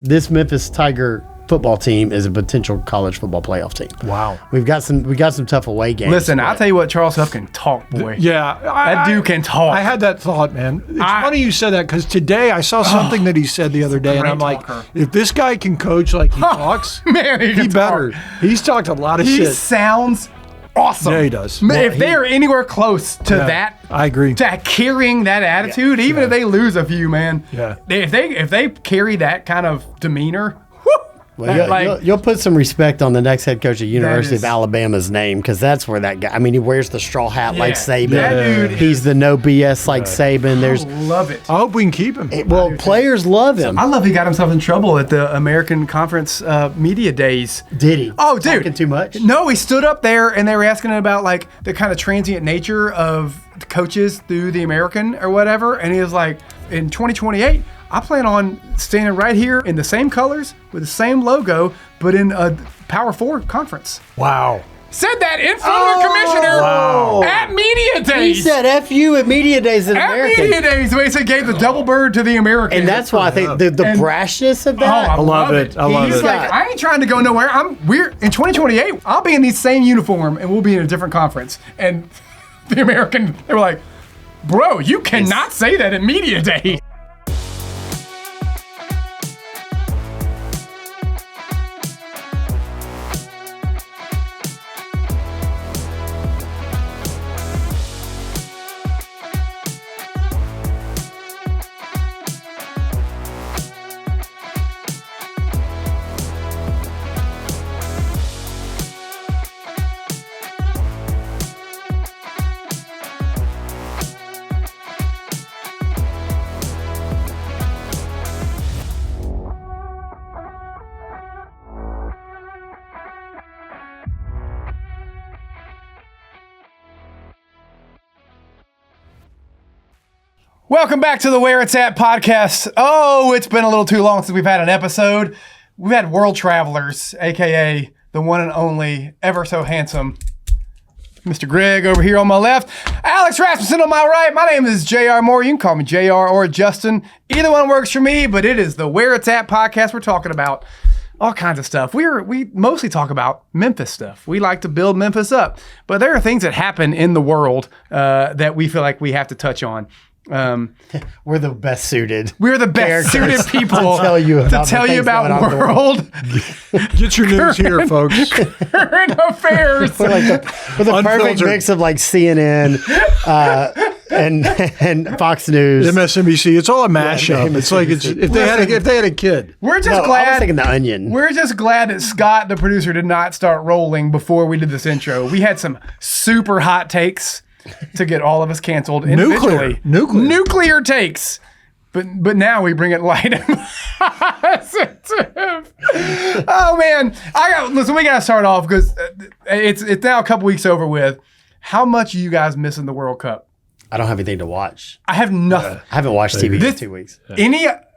this Memphis Tiger football team is a potential college football playoff team. Wow. We got some tough away games. Listen, I'll tell you what, Charles Huff can talk, boy. Yeah. That dude can talk. I had that thought, man. It's funny you said that because today I saw something that he said the other day, and I'm like, if this guy can coach like he talks, man, he better. He's talked a lot of shit. He sounds awesome. Yeah, he does. If they are anywhere close to that, I agree. To carrying that attitude, even if they lose a few, man. Yeah. If they carry that kind of demeanor, well, you'll put some respect on the next head coach of University of Alabama's name, because that's where that guy. I mean, he wears the straw hat like Saban. That dude He's the no BS like Saban. I love it. I hope we can keep him. Players love him. I love he got himself in trouble at the American Conference media days. Did he? Oh, dude. Talking too much? No, he stood up there and they were asking him about like the kind of transient nature of the coaches through the American or whatever. And he was like, in 2028, I plan on standing right here in the same colors with the same logo, but in a Power 4 conference. Wow. Said that in front of the commissioner at media days. He said F you at media days at American. Media days, he said gave the double bird to the American. And that's why I think the brashness of that. I love it. I love it. He's like, I ain't trying to go nowhere. We're in 2028. I'll be in the same uniform and we'll be in a different conference. And the American, they were like, bro, you cannot say that at media day. Welcome back to the Where It's At podcast. Oh, it's been a little too long since we've had an episode. We've had world travelers, a.k.a. the one and only, ever so handsome, Mr. Greg over here on my left. Alex Rasmussen on my right. My name is J.R. Moore. You can call me J.R. or Justin. Either one works for me, but it is the Where It's At podcast. We're talking about all kinds of stuff. We mostly talk about Memphis stuff. We like to build Memphis up. But there are things that happen in the world that we feel like we have to touch on. We're the best suited. We're the best suited people to tell you about world. Get your news here, folks. Current affairs. We're the perfect mix of like CNN and Fox News, MSNBC. It's all a mashup. It's like if they had a kid. We're just glad. I was thinking The Onion. We're just glad that Scott, the producer, did not start rolling before we did this intro. We had some super hot takes to get all of us canceled individually. Nuclear takes. But now we bring it light and positive. Oh man, listen. We gotta start off because it's now a couple weeks over with. How much are you guys missing the World Cup? I don't have anything to watch. I have nothing. I haven't watched TV in 2 weeks.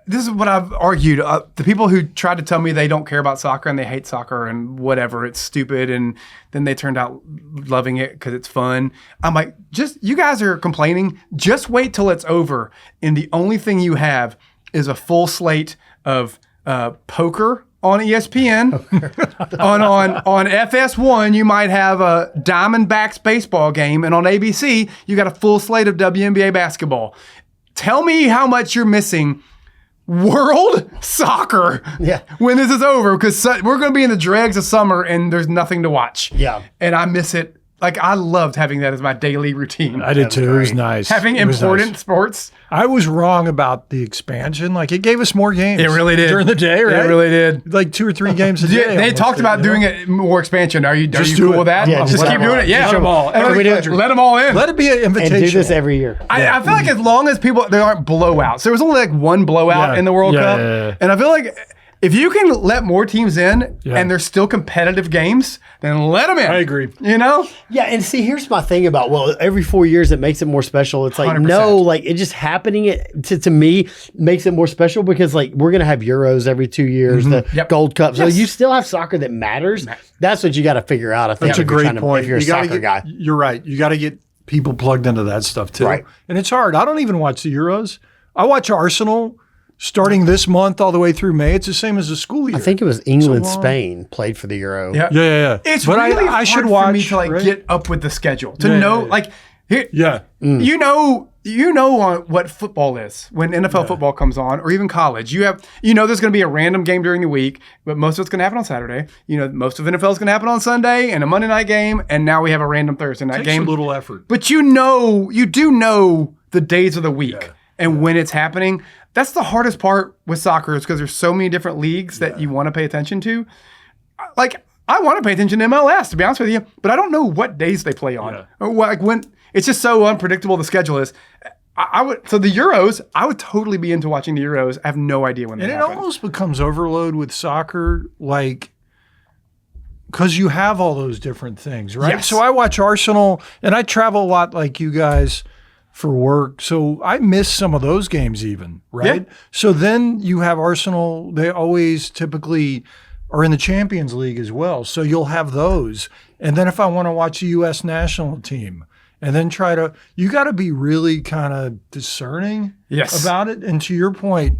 This is what I've argued. The people who tried to tell me they don't care about soccer and they hate soccer and whatever, it's stupid, and then they turned out loving it because it's fun. I'm like, you guys are complaining. Just wait till it's over, and the only thing you have is a full slate of poker on ESPN. on FS1, you might have a Diamondbacks baseball game, and on ABC, you got a full slate of WNBA basketball. Tell me how much you're missing world soccer when this is over, because we're going to be in the dregs of summer and there's nothing to watch. Yeah. And I miss it. Like, I loved having that as my daily routine. I did too. It was nice. Having important sports. I was wrong about the expansion. Like, it gave us more games. It really did. During the day, right? It really did. Like 2 or 3 games a day. They talked about doing it more expansion. Are you cool with that? Yeah, just keep doing it. Yeah. Let them all. Let them all in. Let it be an invitation. And do this every year. I feel like as long as there aren't blowouts. There was only like one blowout in the World Cup. Yeah. And I feel like if you can let more teams in and there's still competitive games, then let them in. I agree. You know? Yeah, and see, here's my thing about, every 4 years it makes it more special. It's like, 100%. No, like it just happening to me makes it more special because like we're going to have Euros every 2 years, the Gold Cup. So you still have soccer that matters. That's what you got to figure out, I think. That's a great point. If you're a soccer guy. You're right. You got to get people plugged into that stuff too. Right. And it's hard. I don't even watch the Euros. I watch Arsenal starting this month all the way through May. It's the same as the school year. I think it was England, Spain played for the Euro. Yeah. It's but really I should hard watch, for me to like get up with the schedule to know like you know what football is when NFL football comes on, or even college. There's going to be a random game during the week, but most of it's going to happen on Saturday. Most of NFL is going to happen on Sunday and a Monday night game, and now we have a random Thursday night game. Takes a little effort, but you do know the days of the week and when it's happening. That's the hardest part with soccer, is because there's so many different leagues that you want to pay attention to. Like, I want to pay attention to MLS, to be honest with you, but I don't know what days they play on. Or like when it's just so unpredictable the schedule is. So the Euros, I would totally be into watching the Euros. I have no idea when they happen. And it almost becomes overload with soccer, like, because you have all those different things, right? Yes. So I watch Arsenal, and I travel a lot like you guys for work. So I miss some of those games even, right? Yeah. So then you have Arsenal. They always typically are in the Champions League as well. So you'll have those. And then if I want to watch the U.S. national team, and then you got to be really kind of discerning about it. And to your point,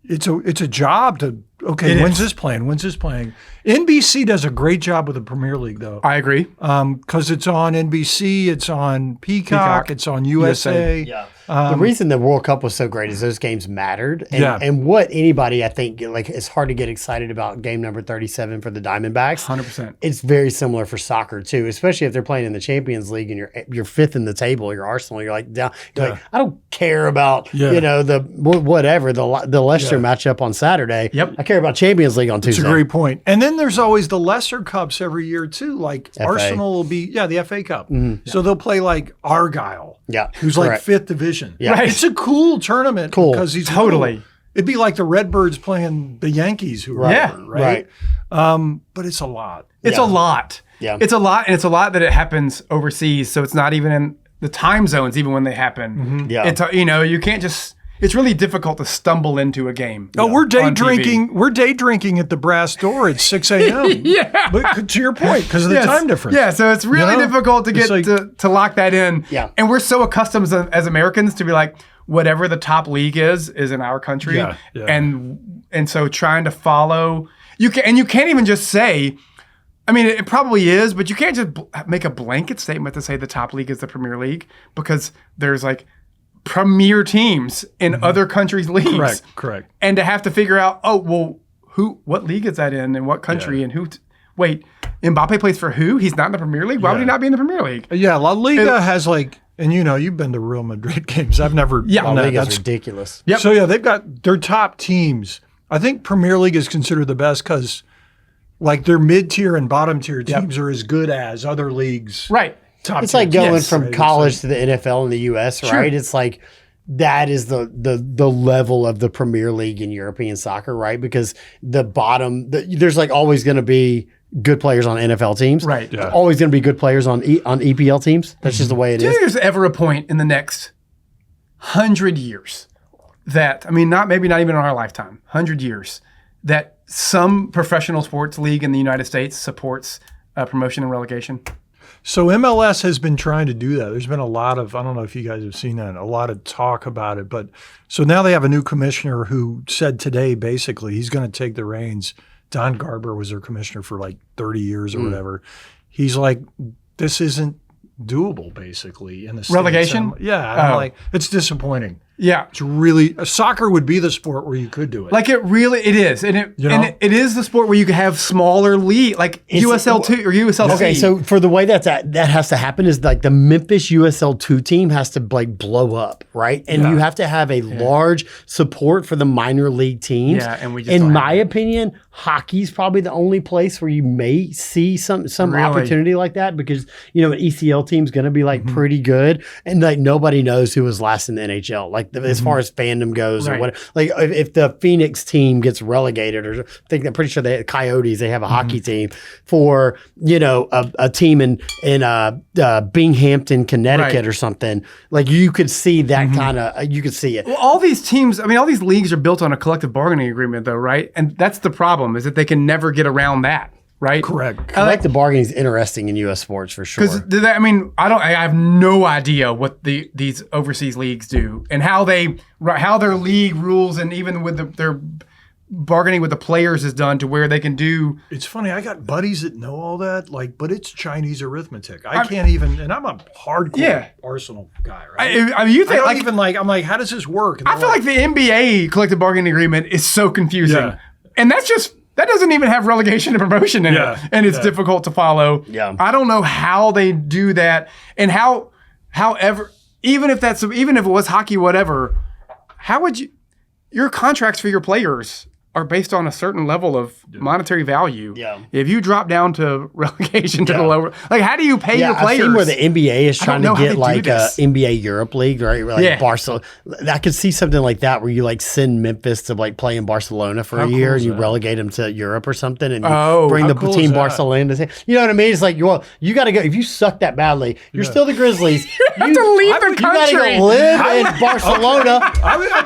it's a job to, when's this playing? NBC does a great job with the Premier League, though. I agree. Because it's on NBC, it's on Peacock, it's on USA. Yeah. The reason the World Cup was so great is those games mattered. And what anybody, I think, like, it's hard to get excited about game number 37 for the Diamondbacks. 100%. It's very similar for soccer, too, especially if they're playing in the Champions League and you're fifth in the table, you're Arsenal, you're like, I don't care about, the Leicester matchup on Saturday. Yep. I care about Champions League on Tuesday. That's a great point. And then there's always the lesser cups every year, too. Like FA. Arsenal will be, the FA Cup. Mm-hmm. So they'll play like Argyle, who's like fifth division. Yeah. Right. It's a cool tournament because he's totally. It'd be like the Redbirds playing the Yankees, who are right. But it's a lot. It's a lot. Yeah. It's a lot, and it's a lot that it happens overseas, so it's not even in the time zones, even when they happen. Mm-hmm. Yeah. It's you can't just. It's really difficult to stumble into a game. Oh, we're day drinking. TV. We're day drinking at the Brass Door at 6 a.m. But to your point, because of the time difference. Yeah, so it's really difficult to get to lock that in. Yeah. And we're so accustomed as Americans to be like, whatever the top league is in our country. Yeah. And so trying to follow, you can't even just say, I mean, it probably is, but you can't just make a blanket statement to say the top league is the Premier League, because there's like premier teams in other countries' leagues. Correct. And to have to figure out, what league is that in and what country and who? Wait, Mbappe plays for who? He's not in the Premier League? Why would he not be in the Premier League? Yeah, La Liga has like, and you've been to Real Madrid games. I've never. La Liga's ridiculous. Yep. So they've got their top teams. I think Premier League is considered the best because, like, their mid-tier and bottom-tier teams are as good as other leagues. Right. It's like going from college to the NFL in the U.S., right? It's like that is the level of the Premier League in European soccer, right? Because the bottom, there's like always going to be good players on NFL teams. Right. Yeah. Always going to be good players on EPL teams. That's just the way it is. Do you think there's ever a point in the next 100 years that, I mean, maybe not even in our lifetime, 100 years, that some professional sports league in the United States supports promotion and relegation? So MLS has been trying to do that. There's been a lot of, I don't know if you guys have seen that, a lot of talk about it. But so now they have a new commissioner who said today, basically, he's going to take the reins. Don Garber was their commissioner for like 30 years or whatever. He's like, this isn't doable, basically, in the States. Relegation? I'm like, it's disappointing. Yeah. It's really, soccer would be the sport where you could do it. Like it is. And it is the sport where you could have smaller league, like USL2 or USL3. Okay, so for the way that has to happen is like the Memphis USL2 team has to like blow up, right? And you have to have a large support for the minor league teams. Yeah, and we just in my opinion, hockey's probably the only place where you may see some opportunity like that, because an ECL team's going to be like pretty good, and like nobody knows who was last in the NHL. Like as far as fandom goes, or what, like if the Phoenix team gets relegated, or I'm pretty sure the Coyotes, they have a hockey team for a team in Binghamton, Connecticut or something. Like you could see that kind of, you could see it. Well, all these teams, I mean, all these leagues are built on a collective bargaining agreement, though, right? And that's the problem, is that they can never get around that. right? Correct. Collective bargaining is interesting in U.S. sports for sure. Because I have no idea what these overseas leagues do and how their league rules and even with their bargaining with the players is done to where they can do. It's funny. I got buddies that know all that, but it's Chinese arithmetic. I can't even, and I'm a hardcore Arsenal guy, right? I mean, you think I'm like, how does this work? I feel like the NBA collective bargaining agreement is so confusing, and that doesn't even have relegation and promotion in it, and it's difficult to follow. Yeah, I don't know how they do that, and however, even if it was hockey, whatever, how would you? Your contracts for your players are based on a certain level of monetary value. Yeah. If you drop down to relegation to the lower, like how do you pay your players? I've seen where the NBA is trying to get like a NBA Europe League, right? Like Barcelona. I could see something like that where you like send Memphis to like play in Barcelona for a year and you relegate them to Europe or something and you bring the team Barcelona to you know what I mean? It's like, well, you got to go. If you suck that badly, you're still the Grizzlies. you have to leave the country. You got to go live in Barcelona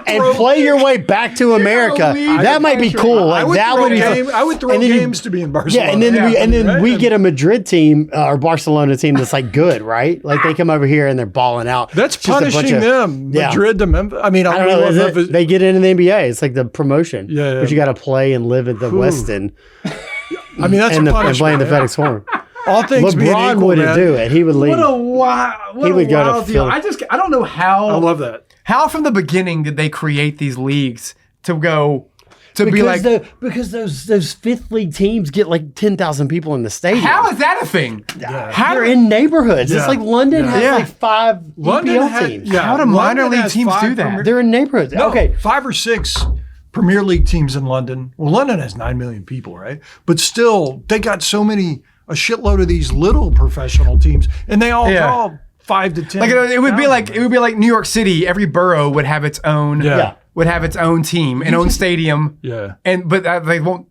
and play your way back to America. That might be cool. Like I would throw games to be in Barcelona. Yeah, and then we get a Madrid team or Barcelona team that's like good, right? Like they come over here and they're balling out. That's punishing them. Madrid to Memphis. I mean, I don't know. They get into the NBA. It's like the promotion. Yeah. But you got to play and live at the West End. I mean, that's a punishment. And play in the FedEx Forum. All things being LeBron equal, wouldn't do it. He would leave. What a wild, he would go to deal. I don't know how. I love that. How from the beginning did they create these leagues to go? Because those fifth league teams get like 10,000 people in the stadium. How is that a thing? They're in neighborhoods. It's like London has like 5 EPL teams. How do minor league teams do that? They're in neighborhoods. No, okay, 5 or 6 Premier League teams in London. Well, London has 9 million people, right? But still, they got a shitload of these little professional teams, and they all draw 5 to 10. Like it would be like New York City. Every borough would have its own. Would have its own team and own stadium. Yeah. But they won't.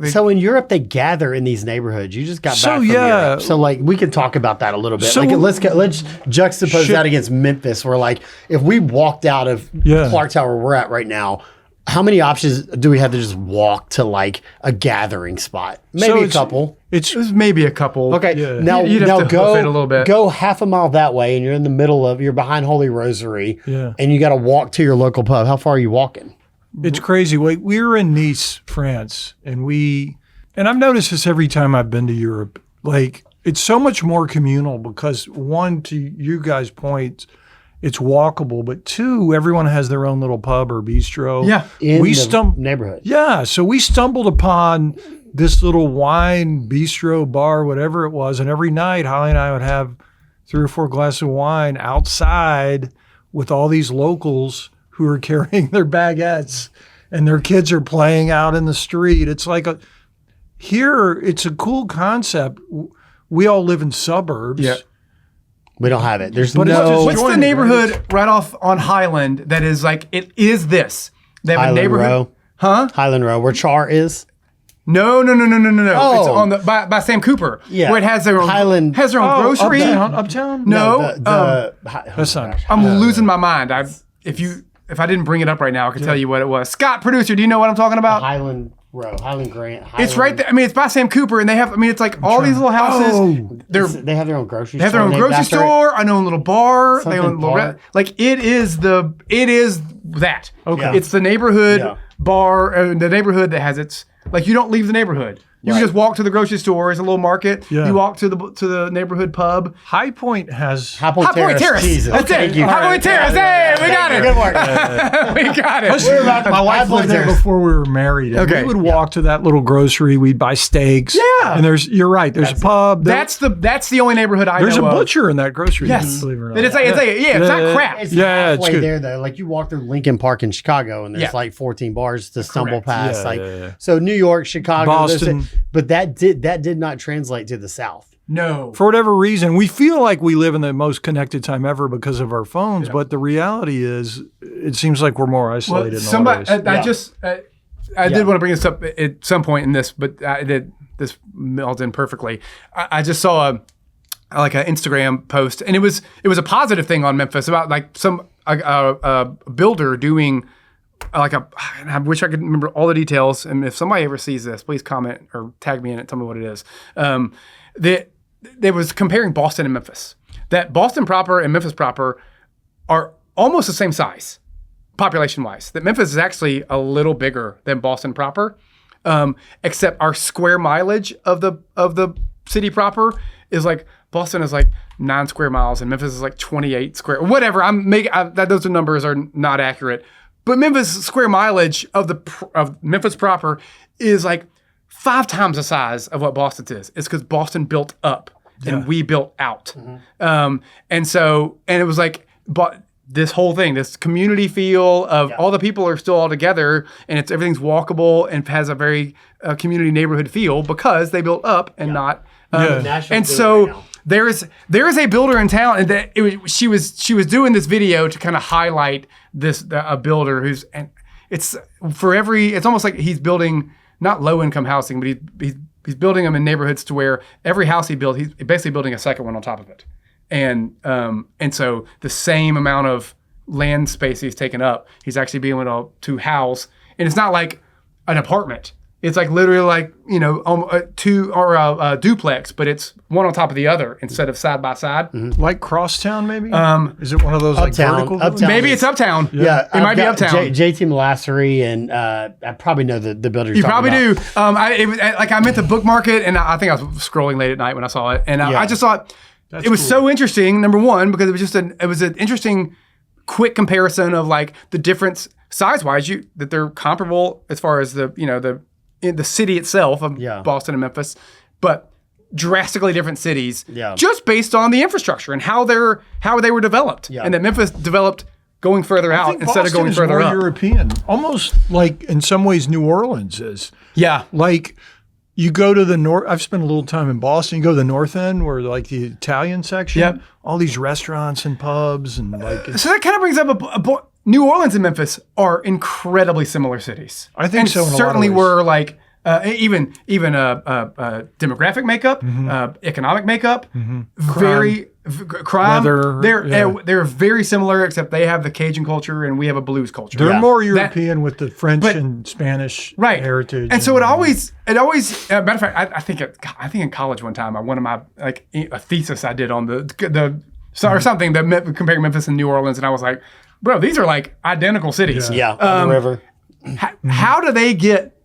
So in Europe, they gather in these neighborhoods. You just got back from Europe. So like we can talk about that a little bit. So let's juxtapose that against Memphis, where like if we walked out of Clark Tower where we're at right now, how many options do we have to just walk to like a gathering spot? Maybe a couple. It was maybe a couple. Okay. Yeah. Now go it a little bit. Go half a mile that way, and you're behind Holy Rosary, and you got to walk to your local pub. How far are you walking? It's crazy. We were in Nice, France, and I've noticed this every time I've been to Europe. Like it's so much more communal because one, to you guys' point, it's walkable, but 2, everyone has their own little pub or bistro. Yeah, in the neighborhood. Yeah, so we stumbled upon this little wine bistro bar, whatever it was, and every night Holly and I would have 3 or 4 glasses of wine outside with all these locals who are carrying their baguettes, and their kids are playing out in the street. It's like here, it's a cool concept. We all live in suburbs. Yeah. We don't have it. There's what's the neighborhood right off on Highland that is like it is this? They have Highland a neighborhood, Row. huh? Highland Row, where Char is. No. Oh. It's on by Sam Cooper. Yeah. Where it has their own Highland has their own grocery. Uptown? No. That's not. I'm losing my mind. If I didn't bring it up right now, I could tell you what it was. Scott, producer, do you know what I'm talking about? Highland Row, Highland Grant. It's right there. I mean, it's by Sam Cooper, and they have. I mean, it's like all these little houses. They have their own grocery store. They have their own grocery store. I know a little bar. They own a little like it is that. Okay. It's the neighborhood bar, the neighborhood that has its like you don't leave the neighborhood. You can just walk to the grocery store. It's a little market. Yeah. You walk to the neighborhood pub. High Point Terrace. Jesus. That's it. High Point Terrace. Hey, we got it. Good work. We got it. My wife lived there before we were married. Okay. We would walk to that little grocery. We'd buy steaks. Yeah. And you're right. There's a pub. That's the only neighborhood I know of. There's a butcher in that grocery. Yes. Believe it or not. But it's not crap. It's halfway there though. Like you walk through Lincoln Park in Chicago, and there's like 14 bars to stumble past. So New York, Chicago, Boston. But that did not translate to the South. No. For whatever reason, we feel like we live in the most connected time ever because of our phones, but the reality is it seems like we're more isolated. I did want to bring this up at some point in this, but this melted in perfectly. I just saw an Instagram post, and it was a positive thing on Memphis about like some a builder doing and I wish I could remember all the details. And if somebody ever sees this, please comment or tag me in it. Tell me what it is. They was comparing Boston and Memphis. That Boston proper and Memphis proper are almost the same size, population-wise. That Memphis is actually a little bigger than Boston proper, except our square mileage of the city proper is like Boston is like 9 square miles and Memphis is like 28 square. Whatever. Those numbers are not accurate. But Memphis square mileage of Memphis proper is like 5 times the size of what Boston's is. It's because Boston built up and we built out. Mm-hmm. And it was like, but this whole thing, this community feel of all the people are still all together and everything's walkable and has a very community neighborhood feel because they built up and not. And so right there is a builder in town, and that she was doing this video to kind of highlight a builder it's almost like he's building not low income housing, but he's building them in neighborhoods to where every house he builds, he's basically building a second one on top of it. And so the same amount of land space he's taken up, he's actually being able to house. And it's not like an apartment. It's like literally like, two or a duplex, but it's one on top of the other instead of side by side. Mm-hmm. Like Crosstown, maybe? Is it one of those Uptown, like vertical? Uptown. Maybe it's Uptown. Yeah. It might be Uptown. JT Malassery, and I probably know the builder. You probably do. I meant to bookmark it, and I think I was scrolling late at night when I saw it. And I just thought it was so interesting, number one, because it was an interesting, quick comparison of like the difference size-wise, that they're comparable as far as in the city itself of Boston and Memphis, but drastically different cities just based on the infrastructure and how they were developed. Yeah. And that Memphis developed going further out instead of going further up. European, almost like in some ways New Orleans is. Yeah. Like you go to the north, I've spent a little time in Boston, you go to the north end where like the Italian section, all these restaurants and pubs and like. So that kind of brings up New Orleans and Memphis are incredibly similar cities. I think so. Certainly were like even demographic makeup, economic makeup, crime. Weather, they're very similar, except they have the Cajun culture and we have a blues culture. They're more European with the French and Spanish heritage. And so it always. Matter of fact, I think in college one time, one of my a thesis I did on or something that comparing Memphis and New Orleans, and I was like, bro, these are like identical cities. Yeah, on the river. How do they get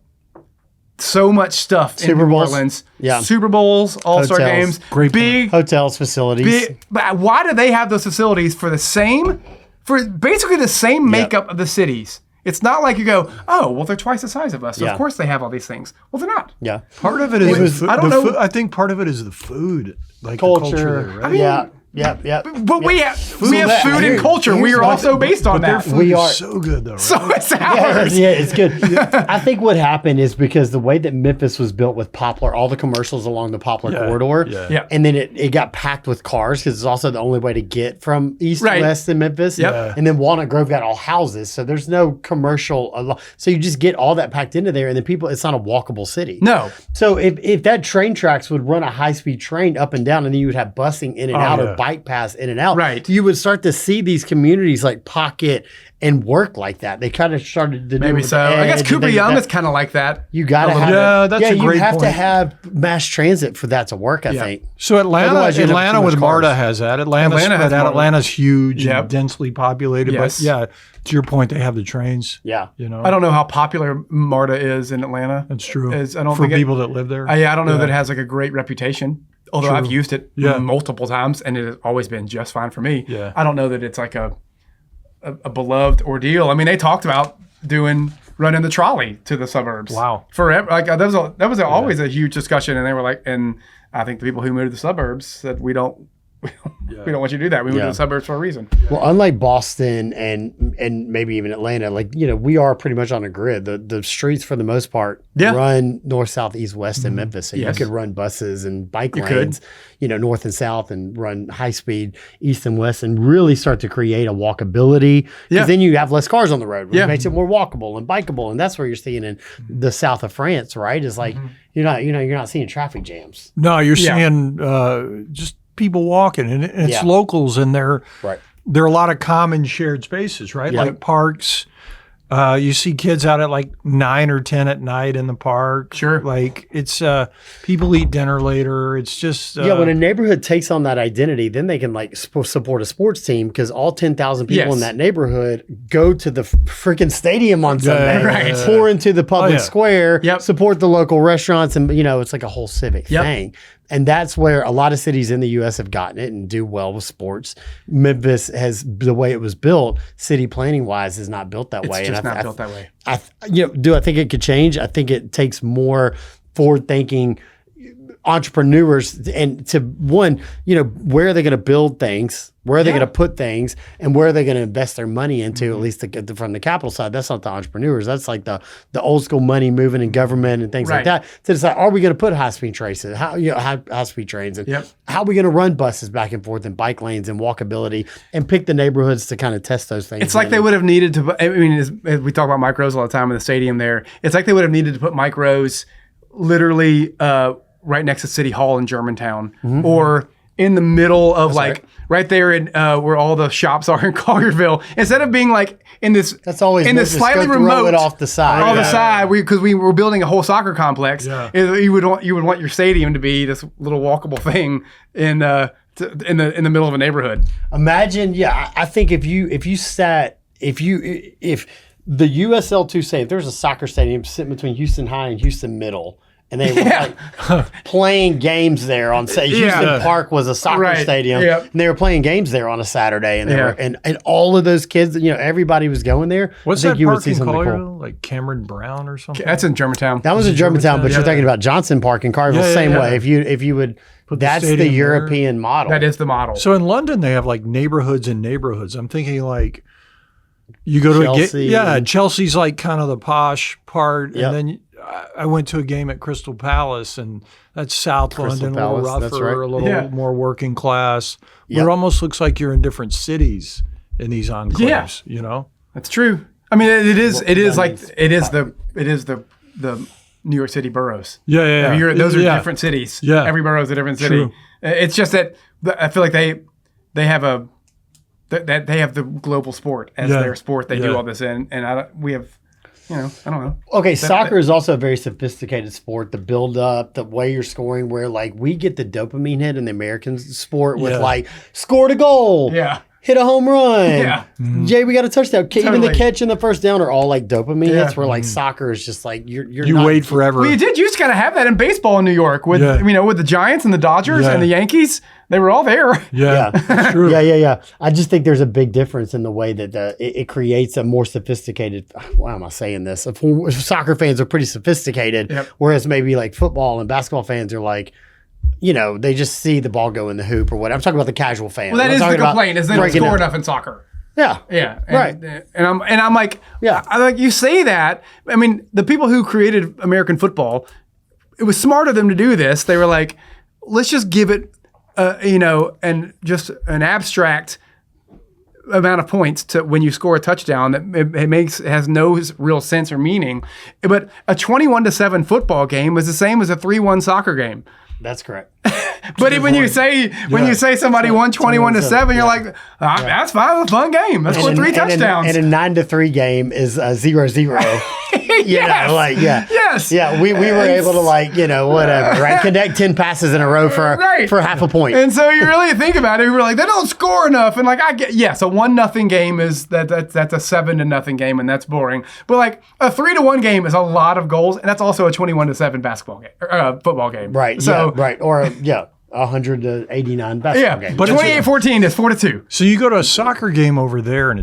so much stuff in New Orleans? Yeah. Super Bowls, All-Star games, big hotels, facilities. But why do they have those facilities for basically the same makeup of the cities? It's not like you go, oh, well, they're twice the size of us. So of course they have all these things. Well, they're not. Yeah. Part of it is I don't know. I think part of it is the food, like culture. The culture there, right? Yeah. But we have food and culture. We are also based on that. Their food is so good, though. Right? So it's ours. Yeah, it's good. I think what happened is because the way that Memphis was built with Poplar, all the commercials along the Poplar corridor, and then it got packed with cars because it's also the only way to get from east to west in Memphis. And then Walnut Grove got all houses, so there's no commercial. So you just get all that packed into there, and then it's not a walkable city. No. So if that train tracks would run a high-speed train up and down, and then you would have busing in and out or bike paths in and out, you would start to see these communities like pocket and work like that. They kind of started to maybe so. I guess Cooper Young is kind of like that. You got to have that's a great point. You have to have mass transit for that to work, I think. So Atlanta with MARTA has that. Atlanta's huge and densely populated. Yes. But to your point, they have the trains. Yeah. I don't know how popular MARTA is in Atlanta. That's true. For people that live there. I don't know that it has like a great reputation. Although I've used it multiple times and it has always been just fine for me. Yeah. I don't know that it's like a beloved ordeal. I mean, they talked about running the trolley to the suburbs. Wow. Forever. Like that was always a huge discussion. And they were like, and I think the people who moved to the suburbs said, we don't want you to do that. We moved to the suburbs for a reason. Well, unlike Boston and maybe even Atlanta, we are pretty much on a grid. The streets for the most part run north, south, east, west in Memphis. So you could run buses and bike lanes, north and south, and run high speed east and west, and really start to create a walkability. Because then you have less cars on the road, which makes it more walkable and bikeable. And that's where you're seeing in the south of France, right? Is like you're not seeing traffic jams. No, you're seeing just people walking, and it's locals, and there are a lot of common shared spaces, right? Like parks, You see kids out at like 9 or 10 at night in the park. Sure. Like it's people eat dinner later. It's just when a neighborhood takes on that identity, then they can like support a sports team because all 10,000 people in that neighborhood go to the freaking stadium on Sunday, pour into the public square, support the local restaurants, and it's like a whole civic thing. And that's where a lot of cities in the U.S. have gotten it and do well with sports. Memphis has, the way it was built, city planning wise, is not built that way. It's just not built that way. Do I think it could change? I think it takes more forward thinking entrepreneurs and to where are they going to build things? Where are they going to put things, and where are they going to invest their money into? At least from the capital side, that's not the entrepreneurs. That's like the old school money moving in government and things like that. To decide, are we going to put high speed trains? High speed trains, and how are we going to run buses back and forth and bike lanes and walkability, and pick the neighborhoods to kind of test those things. It's like they would have needed to. I mean, as we talk about Mike Rose all the time in the stadium there. It's like they would have needed to put Mike Rose literally right next to City Hall in Germantown, or in the middle of right there in where all the shops are in Collierville, instead of being like in this. That's always in this slightly remote it off the side. The side, because we were building a whole soccer complex. Yeah. You would want your stadium to be this little walkable thing in the middle of a neighborhood. Imagine, I think if the USL2 say if there's a soccer stadium sitting between Houston High and Houston Middle. And they were playing games there on Houston Park was a soccer stadium, and they were playing games there on a Saturday, and they were and all of those kids, everybody was going there. What's that park in Collierville? Like Cameron Brown or something? That's in Germantown. That was in Germantown, but you're thinking about Johnson Park in Collierville, same way. If you would, that's the European model. That is the model. So in London, they have like neighborhoods and neighborhoods. I'm thinking like you go to Chelsea. Chelsea's like kind of the posh part, and then. I went to a game at Crystal Palace, and that's South London, a little rougher, a little more working class. But it almost looks like you're in different cities in these enclaves. That's true. I mean, it is the New York City boroughs. Yeah. I mean, those are different cities. Yeah, every borough is a different city. True. It's just that I feel like they have the global sport as their sport. They do all this in, and we have. I don't know. Okay, soccer is also a very sophisticated sport. The build-up, the way you're scoring, where like we get the dopamine hit in the American sport with like scored a goal, hit a home run, Jay, we got a touchdown. Even the catch and the first down are all like dopamine hits. Where like soccer is just like you wait forever. Well, you just gotta have that in baseball in New York with with the Giants and the Dodgers and the Yankees. They were all there. Yeah, that's true. Yeah. I just think there's a big difference in the way that it creates a more sophisticated. Why am I saying this? Soccer fans are pretty sophisticated, whereas maybe like football and basketball fans are like, they just see the ball go in the hoop or whatever. I'm talking about the casual fan. Well, that is the complaint, is they don't score enough in soccer. Yeah. And I'm like, I like you say that. I mean, the people who created American football, it was smart of them to do this. They were like, let's just give it. And just an abstract amount of points to when you score a touchdown that it has no real sense or meaning. But a 21-7 football game is the same as a 3-1 soccer game. That's correct. But when you say somebody won 21-7, you're like, that's fine, it's a fun game. Let's score 3 touchdowns. And a 9-3 game is 0-0. Yes. Yeah, we were able to whatever, right? Connect 10 passes in a row for half a point. And so you really think about it, we were like, they don't score enough. And like I get a 1-0 game is that's a 7-0 game, and that's boring. But like a 3-1 game is a lot of goals, and that's also a 21-7 basketball game football game. Right. So or 100-89 basketball game. But 28-14 is 4-2. So you go to a soccer game over there, and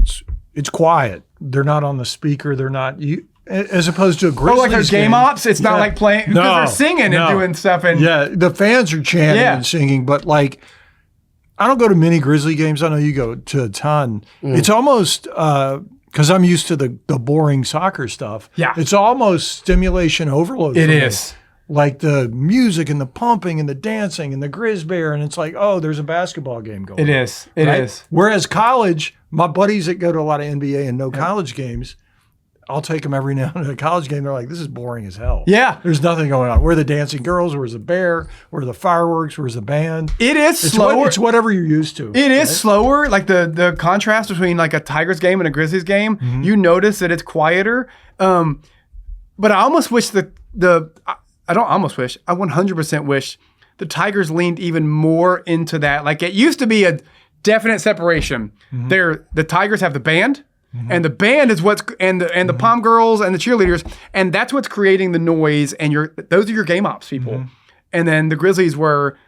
it's quiet. They're not on the speaker. They're not as opposed to a Grizzlies like there's game ops. It's not like playing because they're singing and doing stuff. And the fans are chanting and singing. But like, I don't go to many Grizzly games. I know you go to a ton. It's almost because I'm used to the boring soccer stuff. Yeah, it's almost stimulation overload. It is. Like the music and the pumping and the dancing and the Grizz Bear, and it's like, oh, there's a basketball game going on. It is. Whereas college, my buddies that go to a lot of NBA and no college games, I'll take them every now and then. A college game, they're like, this is boring as hell. Yeah. There's nothing going on. Where are the dancing girls? Where's the bear? Where are the fireworks? Where's the band? It is slower. It's whatever you're used to. It is slower. Like the contrast between like a Tigers game and a Grizzlies game, you notice that it's quieter. But I almost wish I don't almost wish, I 100% wish the Tigers leaned even more into that. Like it used to be a definite separation. The Tigers have the band, and the band is and the pom girls and the cheerleaders, and that's what's creating the noise. And those are your game ops people. And then the Grizzlies were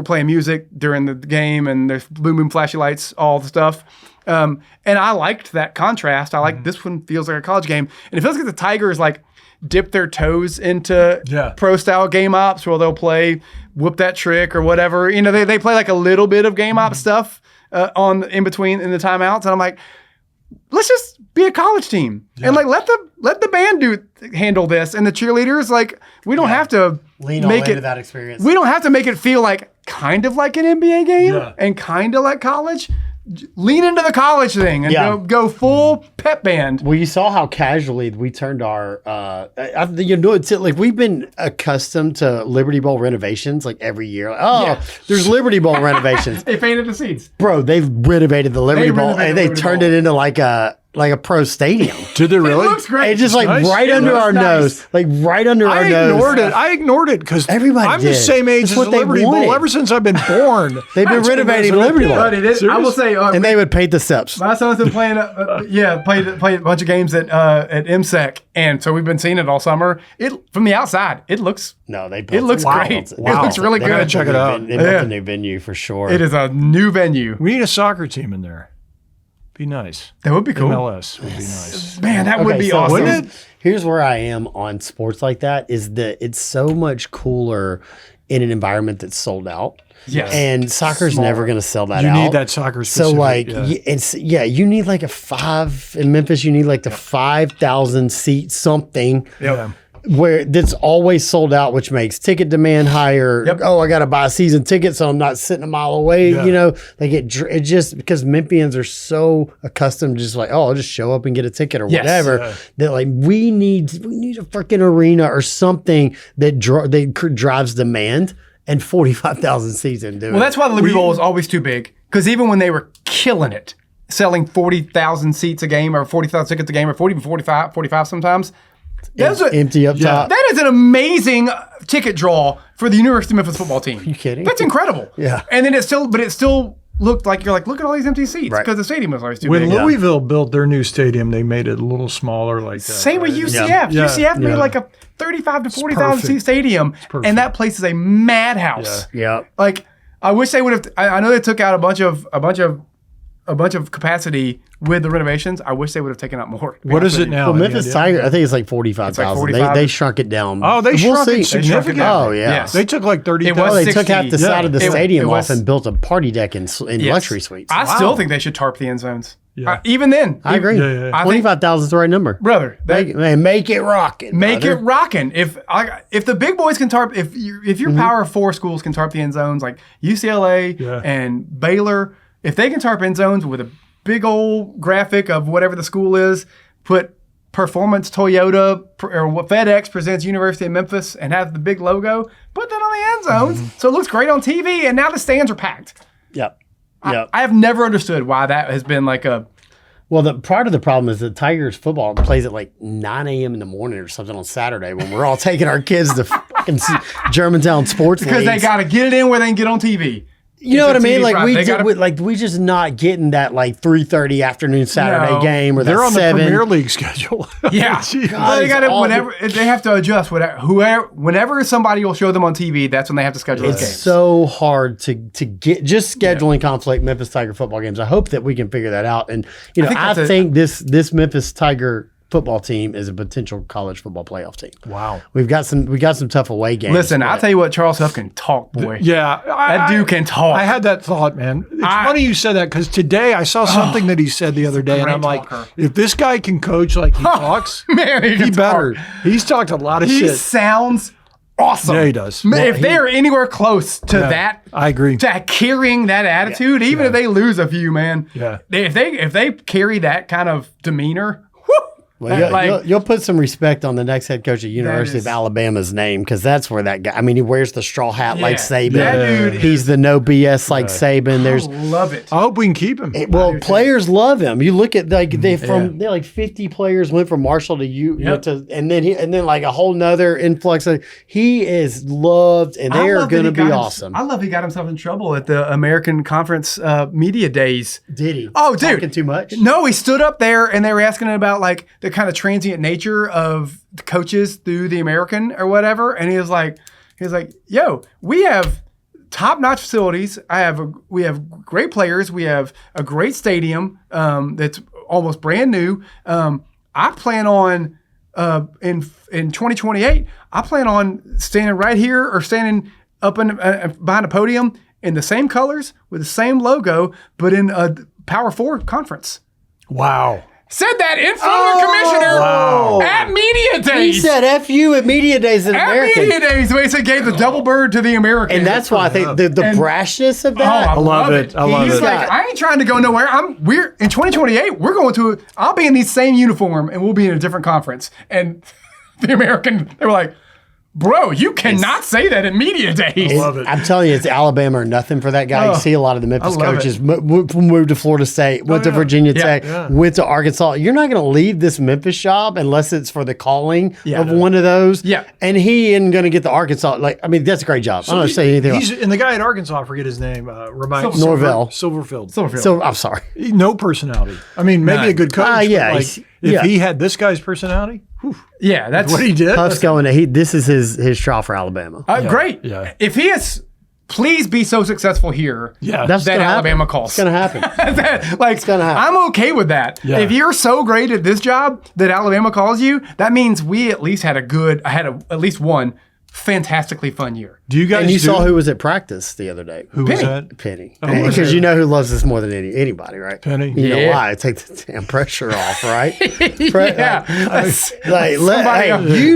playing music during the game, and there's boom boom flashy lights, all the stuff. And I liked that contrast. I like this one feels like a college game, and it feels like the Tigers like dip their toes into pro style game ops where they'll play whoop that trick or whatever. You know, they play like a little bit of game op stuff in between in the timeouts, and I'm like, let's just be a college team and like let the band handle this, and the cheerleaders, like we don't have to make it that experience. We don't have to make it feel like kind of like an NBA game and kind of like college. Lean into the college thing and go full pep band. Well, you saw how casually we turned our, like we've been accustomed to Liberty Bowl renovations like every year. Like, there's Liberty Bowl renovations. They painted the seats. Bro, they've renovated the Liberty Bowl and they turned it into like a pro stadium. Did they really? It looks great. It's just like right under our nose. Like right under our nose. I ignored it because everybody I'm the same age as the Liberty Bowl ever since I've been born. They've been renovating Liberty Bowl. I will say, and they would paint the steps. My son's been playing, played a bunch of games at MSEC, and so we've been seeing it all summer. From the outside, it looks. No, it looks great. Wow. It looks really good. Gotta check it out. They built a new venue for sure. It is a new venue. We need a soccer team in there. Be nice. That would be cool. MLS would be nice. Man, that would be awesome. Wouldn't it? Here's where I am on sports like that is that it's so much cooler in an environment that's sold out. Yes. And soccer's never going to sell that out. You need that soccer specific. So like, you need like in Memphis, you need like the 5,000 seat something. Yeah. Where that's always sold out, which makes ticket demand higher. Oh, I got to buy a season ticket, so I'm not sitting a mile away. You know, like it just because Memphians are so accustomed to just like, oh, I'll just show up and get a ticket or whatever. That like we need a freaking arena or something that drives demand, and 45,000 seats and do it. Well, that's why the Liberty Bowl was always too big, because even when they were killing it, selling 40,000 seats a game or 40,000 tickets a game or 45 sometimes. Empty up top. That is an amazing ticket draw for the University of Memphis football team. Are you kidding? That's incredible. Yeah. And then it still looked like you're like, look at all these empty seats because the stadium was always too big. When Louisville built their new stadium, they made it a little smaller like that. Same with UCF. UCF made like a 35 to 40,000 seat stadium, and that place is a madhouse. Yeah. Like I wish they would have. I know they took out a bunch of capacity with the renovations. I wish they would have taken out more. What is it now? Well, Memphis Tiger, I think it's like 45,000. They shrunk it down. Oh, they shrunk it significantly. Oh, yeah. Yes. They took like 30,000. They took half the side of the stadium off and built a party deck in luxury suites. I still think they should tarp the end zones. Yeah. Even then. I agree. 25,000 is the right number. Brother. Make it rocking. Make it rocking. If the big boys can tarp, if your Power 4 schools can tarp the end zones, like UCLA and Baylor, if they can tarp end zones with a big old graphic of whatever the school is, put Performance Toyota or what FedEx presents University of Memphis and have the big logo, put that on the end zones so it looks great on TV, and now the stands are packed. Yep. I have never understood why that has been like a... Well, the part of the problem is that Tigers football plays at like 9 a.m. in the morning or something on Saturday when we're all taking our kids to fucking Germantown sports because leagues. They got to get it in where they can get on TV. You know what I mean? Like we just not getting that like 3:30 afternoon Saturday game or they're on 7. the Premier League schedule. Yeah, well, they got it whenever they have to adjust. Whenever somebody will show them on TV, that's when they have to schedule those games. It's so hard to get just scheduling conflict Memphis Tiger football games. I hope that we can figure that out. And I think this Memphis Tiger football team is a potential college football playoff team. Wow. We got some tough away games. Listen, I'll tell you what, Charles Huff can talk, boy. Yeah. That dude can talk. I had that thought, man. It's funny you said that because today I saw something that he said the other day, and I'm like, if this guy can coach like he talks, man, he better. He's talked a lot of shit. He sounds awesome. Yeah, he does. If they are anywhere close to that, I agree. To carrying that attitude, even if they lose a few, man. Yeah. If they carry that kind of demeanor, Well, you'll put some respect on the next head coach at University of Alabama's name, because that's where that guy. I mean, he wears the straw hat like Saban. That dude He's the no BS like Saban. There's love it. I hope we can keep him. Players love him. You look at they like 50 players went from Marshall to and then like a whole nother influx. He is loved, and they are going to be awesome. I love he got himself in trouble at the American Conference media days. Did he? Oh, dude, talking too much? No, he stood up there and they were asking him about like the kind of transient nature of the coaches through the American or whatever, and he was like, "Yo, we have top-notch facilities. We have great players. We have a great stadium that's almost brand new. I plan on in 2028. I plan on standing right here or standing up behind a podium in the same colors with the same logo, but in a Power 4 conference." Wow. Said that in front of the commissioner at media days. He said "F you" at media days in America. At media days, he said gave the double bird to the American, and that's why I think the brashness of that. I love it. He's like, I ain't trying to go nowhere. We're in 2028. We're going to. I'll be in the same uniform, and we'll be in a different conference. And the American, they were like, "Bro, you cannot say that in media days." I love it. I'm telling you, it's Alabama or nothing for that guy. You see a lot of the Memphis coaches moved to Florida State, went to Virginia Tech, went to Arkansas. You're not going to leave this Memphis job unless it's for the calling of one of those. Yeah. And he isn't going to get the Arkansas. That's a great job. I don't know say anything else. And the guy at Arkansas, I forget his name, Norvell. Silverfield. So I'm sorry. No personality. I mean, maybe a good coach. If he had this guy's personality, yeah, that's what he did. Huff's going. This is his trial for Alabama. Great. Yeah. If he is, please be so successful here. Yeah, that's that Alabama calls. It's going to happen. It's going to happen. I'm okay with that. Yeah. If you're so great at this job that Alabama calls you, that means we at least had at least one fantastically fun year. Do you guys? And you saw who was at practice the other day? Who was that? Penny. Because you know who loves this more than anybody, right? Penny. You know why? Take the damn pressure off, right? You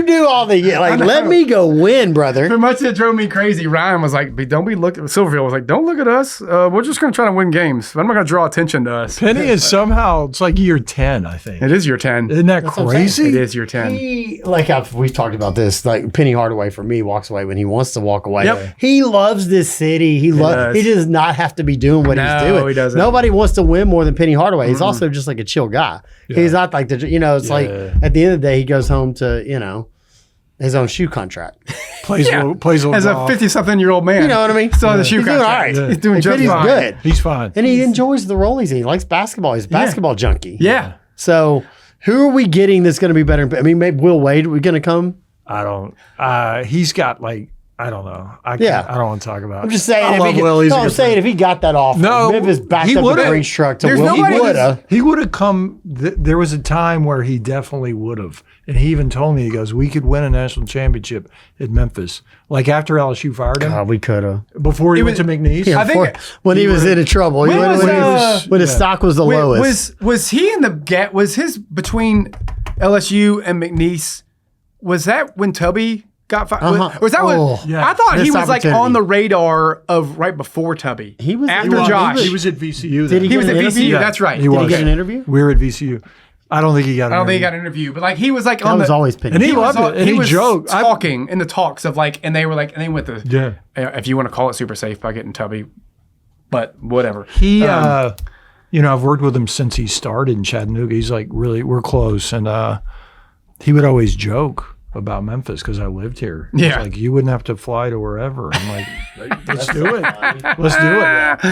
do all the let me go win, brother. For much that drove me crazy, Ryan was like, "Don't be looking." Silverfield was like, "Don't look at us. We're just going to try to win games. I'm not going to draw attention to us." Penny is somehow it's like year 10, I think. It is year 10. Isn't that crazy? It is year 10. We've talked about this. Like Penny Hardaway for me walks away when he wants to walk away. Yep. He loves this city. He does not have to be doing what he's doing. He doesn't. Nobody wants to win more than Penny Hardaway. He's also just like a chill guy. Yeah. He's not like it's like at the end of the day he goes home to, his own shoe contract. Plays a little as golf. a 50-something-year-old man. You know what I mean? Still has a shoe he's contract. Doing all right. He's doing just fine. He's good. He's fine. And he enjoys the role he's in. He likes basketball. He's a basketball junkie. Yeah. So who are we getting that's going to be better? I mean, maybe Will Wade. We're going to come. I don't. He's got I don't know. I don't want to talk about it. I'm just saying. I'm saying if he got that offer, Memphis backed up the Grinch truck to Will. He would have come. There was a time where he definitely would have. And he even told me, he goes, we could win a national championship at Memphis. Like after LSU fired him. God, we could have. Before he went to McNeese. Yeah, I think when he was in trouble. When his stock was the lowest. Was he in the gap? Was his between LSU and McNeese, was that when Tubby got fired? Was that I thought he was like on the radar of right before Tubby. He was after Josh. He was at VCU. He was at VCU. Yeah. That's right. Did he get an interview? We were at VCU. I don't think he got. I don't think he got an interview, but like he was like on was always Penny. And he loved it. And he was joked. Talking in the talks of like, and they were like, and they went to if you want to call it super safe by getting Tubby, but whatever. He, I've worked with him since he started in Chattanooga. He's like we're close, and he would always joke about Memphis because I lived here. Yeah. He's like, you wouldn't have to fly to wherever. I'm like, let's do it. Let's do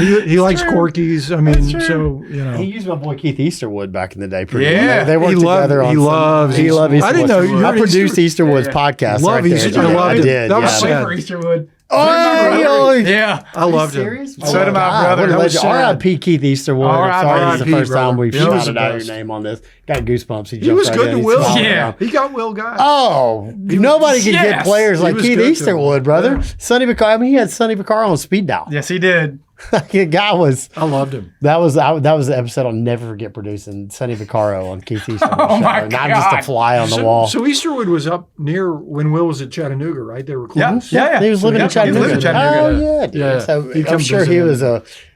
it. He likes Corky's. I mean, so, He used my boy Keith Easterwood back in the day. They worked together on He loves Easterwood. I didn't know. I produced Easterwood's podcast. Love Easterwood. I loved it. That was sad. For Easterwood. Yeah. I loved serious? him. So did my brother. R.I.P. Keith Eastwood. I'm sorry, this is the first time we've shouted out your name on this. Got goosebumps. He was good to Will. Yeah. He got Will guy. Oh, nobody could get players like Keith Eastwood, brother. Yeah. Sonny Vaccaro. I mean, he had Sonny Vaccaro on speed dial. Yes, he did. The guy was. I loved him. That was the episode I'll never forget producing Sonny Vaccaro on Keith Eastwood's show. My God. Not just a fly on the wall. So Easterwood was up near when Will was at Chattanooga, right? They were close. Yeah. He was living in Chattanooga. He lived in Chattanooga. Oh, yeah, dude. Yeah. So I'm sure he was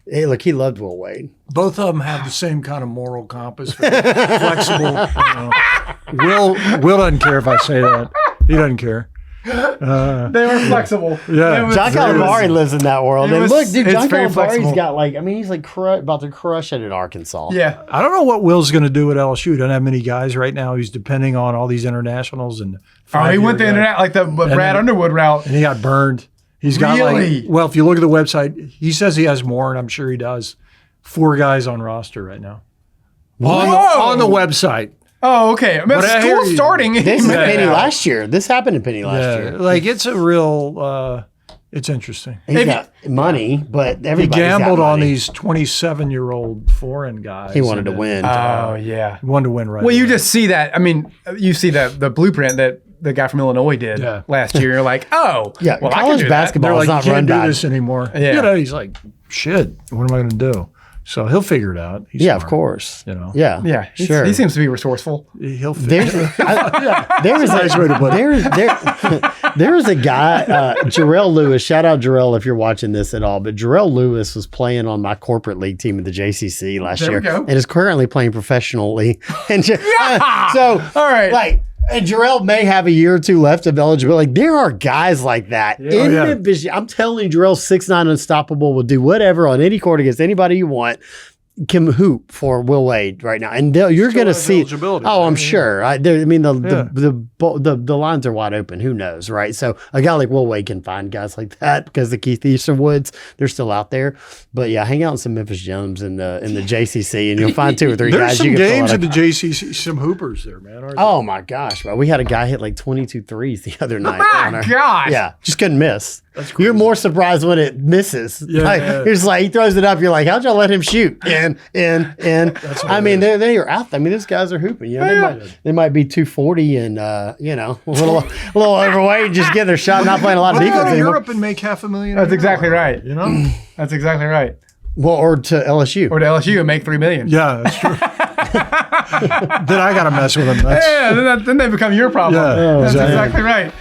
hey, look, he loved Will Wade. Both of them have the same kind of moral compass, flexible. Will doesn't care if I say that. He doesn't care. They were flexible. Yeah. John Calipari lives in that world. And look, dude, John very Calipari's flexible. got he's about to crush it at Arkansas. Yeah. I don't know what Will's going to do at LSU. He doesn't have many guys right now. He's depending on all these internationals and. He went the internet like the Brad Underwood route. And he got burned. He's got Really? well, if you look at the website, he says he has more, and I'm sure he does. 4 guys on roster right now. On the website. Oh, okay. I mean, But I hear school's you. starting. This is Penny last year. This happened in Penny last year. Like it's a real. It's interesting. He's got money, but He everybody's gambled got on money. these 27-year-old foreign guys. He wanted to win. Oh, yeah. He wanted to win right Well, you away. just see that. I mean, you see the blueprint that the guy from Illinois did last year. You're like, oh, Yeah, well, I can college do basketball They're is like, not you run can't do by. this anymore. Yeah. You know, he's like, shit, what am I going to do? So he'll figure it out. He's Yeah, smart, of course. You know. Yeah, Yeah, sure. He seems to be resourceful. He'll figure There's, it out. there was Nice way to put it. there was a guy, Jarrell Lewis. Shout out Jarrell if you're watching this at all. But Jarrell Lewis was playing on my corporate league team at the JCC last There we year, go. and is currently playing professionally. And so, All right. and Jarrell may have a year or two left of eligibility. Like, there are guys like that in Memphis. I'm telling you, Jarrell's 6'9", unstoppable, will do whatever on any court against anybody you want. Can hoop for Will Wade right now, and you're going to has see. eligibility, Oh, I'm right? sure. The lines are wide open. Who knows, right? So a guy like Will Wade can find guys like that because the Keith Easterwoods, they're still out there. But yeah, hang out in some Memphis Gems in the JCC, and you'll find 2 or 3 There's guys. some you can games fill at out the JCC, some hoopers there, man. Aren't there? Oh my gosh, bro! We had a guy hit like 22 threes the other night. My on our- gosh. Yeah, just couldn't miss. You're more surprised when it misses. Yeah, Like, yeah. You're just like, he throws it up. You're like, how'd y'all let him shoot? And I mean, they are out there. I mean, these guys are hooping. You know, they might be 240 and a little overweight, and just get their shot, not playing a lot of Go defense to anymore. Europe and make $500,000. That's exactly right. You know? That's exactly right. Well, or to LSU. Or to LSU and make $3 million. Yeah, that's true. Then I got to mess with them. That's, Yeah, then they become your problem. Yeah, That's exactly. exactly right.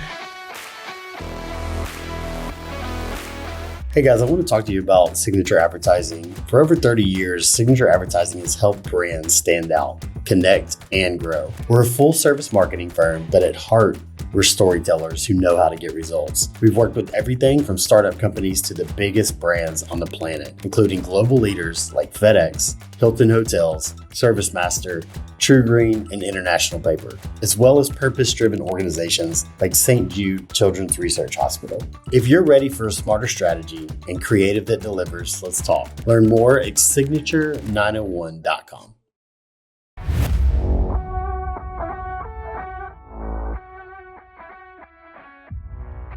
Hey guys, I want to talk to you about Signature Advertising. For over 30 years, Signature Advertising has helped brands stand out, connect, and grow. We're a full-service marketing firm, but at heart, we're storytellers who know how to get results. We've worked with everything from startup companies to the biggest brands on the planet, including global leaders like FedEx, Hilton Hotels, ServiceMaster, True Green, and International Paper, as well as purpose-driven organizations like St. Jude Children's Research Hospital. If you're ready for a smarter strategy and creative that delivers, let's talk. Learn more at signature901.com.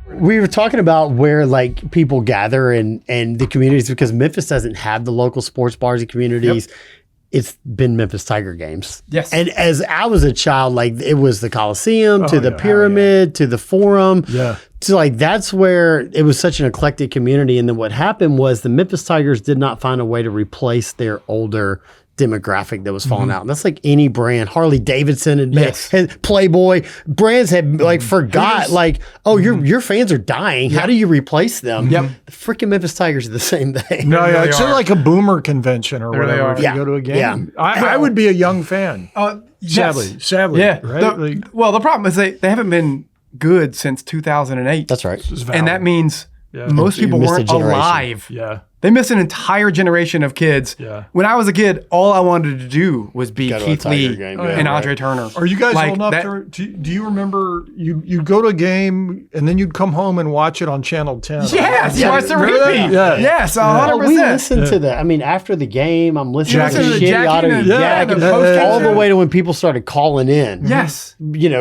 We were talking about where like people gather and the communities, because Memphis doesn't have the local sports bars and communities. Yep. It's been Memphis Tiger games. Yes. And as I was a child, like it was the Coliseum to the Pyramid to the Forum. Yeah. So like that's where it was such an eclectic community. And then what happened was the Memphis Tigers did not find a way to replace their older demographic that was falling out. And that's like any brand. Harley Davidson and Playboy brands had like forgot like, oh, your fans are dying. How do you replace them? Yep. The freaking Memphis Tigers are the same thing. No, yeah, really it's are. like a boomer convention or There they whatever. are. If you go to a game, Yeah. I would be a young fan. Yes. Sadly, Yeah. right? The problem is they haven't been good since 2008. That's right. And that means most people missed a weren't generation. alive. Yeah. They missed an entire generation of kids. Yeah. When I was a kid, all I wanted to do was be Go to a Keith Tiger Lee game, and Andre Turner. Are you guys Like old enough that- do you remember you'd go to a game and then you'd come home and watch it on Channel 10? Yes, Yeah. watch the Remember that? repeat. Yeah. Yes, Oh, we 100%. listened to that. I mean, after the game, I'm listening Jackie. to Listen to Shitty Jackie Auto and- Jack, the and post-game all the show. way to when people started calling in. Yes.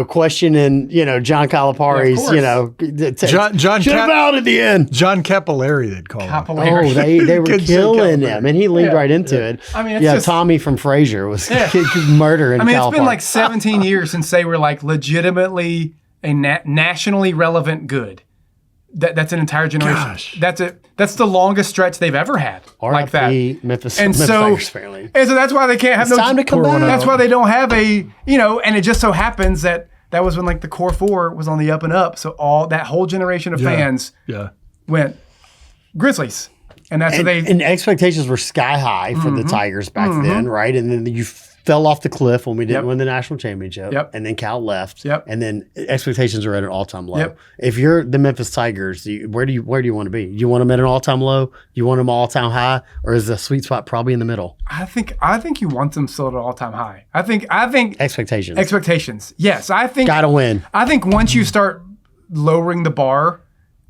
Questioning, John Calipari's, Yeah, of course. John should have out at the end. John Capillari, they'd call him. Capillary. Oh, they were Couldn't say killing Calipari. him, and he leaned right into it. I mean, it's just- Tommy from Frasier was murdering. I mean, it's been Calipari. like 17 years since they were like legitimately a nationally relevant good. That's an entire generation. Gosh. That's the longest stretch they've ever had like that. R.I.P. Memphis, And Memphis so, Tigers, apparently. and so that's why they can't have It's time to come back. That's why they don't have and it just so happens that was when like the core four was on the up and up. So that whole generation of fans went Grizzlies. And that's what they. And expectations were sky high for the Tigers back then, right? And then you fell off the cliff when we didn't win the national championship. And then Cal left. And then expectations are at an all-time low. If you're the Memphis Tigers, where do you want to be? Do you want them at an all-time low? Do you want them all-time high? Or is the sweet spot probably in the middle? I think you want them still at an all-time high. I think expectations. Yes, I think gotta win. I think once you start lowering the bar,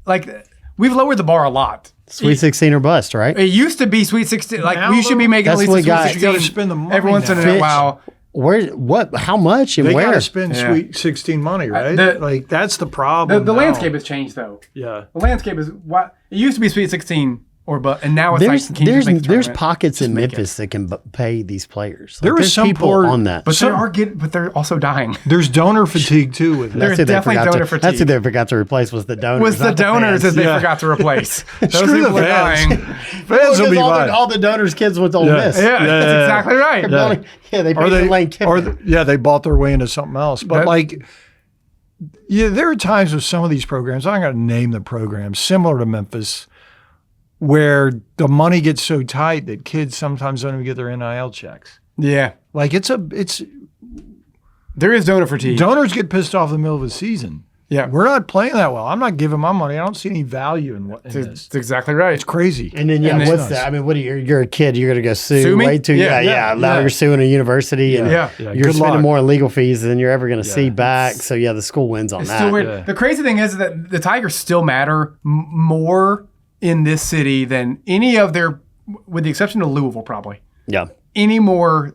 like we've lowered the bar a lot. Sweet 16 or bust, right? It used to be Sweet 16. Like we should be making at least a Sweet 16. You got to spend the money every once in a while. Where? What? How much? And they where? They got to spend Sweet 16 money, right? Like that's the problem. The landscape has changed, though. Yeah, the landscape is what it used to be Sweet 16 or but, and now it's there's pockets in Memphis that can pay these players. There was some people on that, but they're also dying. There's donor fatigue too. With there's definitely donor fatigue. That's who they forgot to replace was the donors. Was the donors that they forgot to replace? Those people are dying. Fans will be fine. All the donors' kids went to Ole Miss. Yeah, that's exactly right. They paid Lane Kiffin. They bought their way into something else. But there are times with some of these programs. I'm going to name the programs similar to Memphis, where the money gets so tight that kids sometimes don't even get their NIL checks. Yeah. Like there is donor fatigue. Donors get pissed off in the middle of the season. Yeah. We're not playing that well. I'm not giving my money. I don't see any value in this. That's exactly right. It's crazy. And then, what's that? I mean, what are you're a kid. You're going to go sue me? Way too. Now you're suing a university. And you're spending more in legal fees than you're ever going to see back. So, the school wins on that. Still weird. Yeah. The crazy thing is that the Tigers still matter more in this city than any of their, with the exception of Louisville, probably. Yeah. Any more,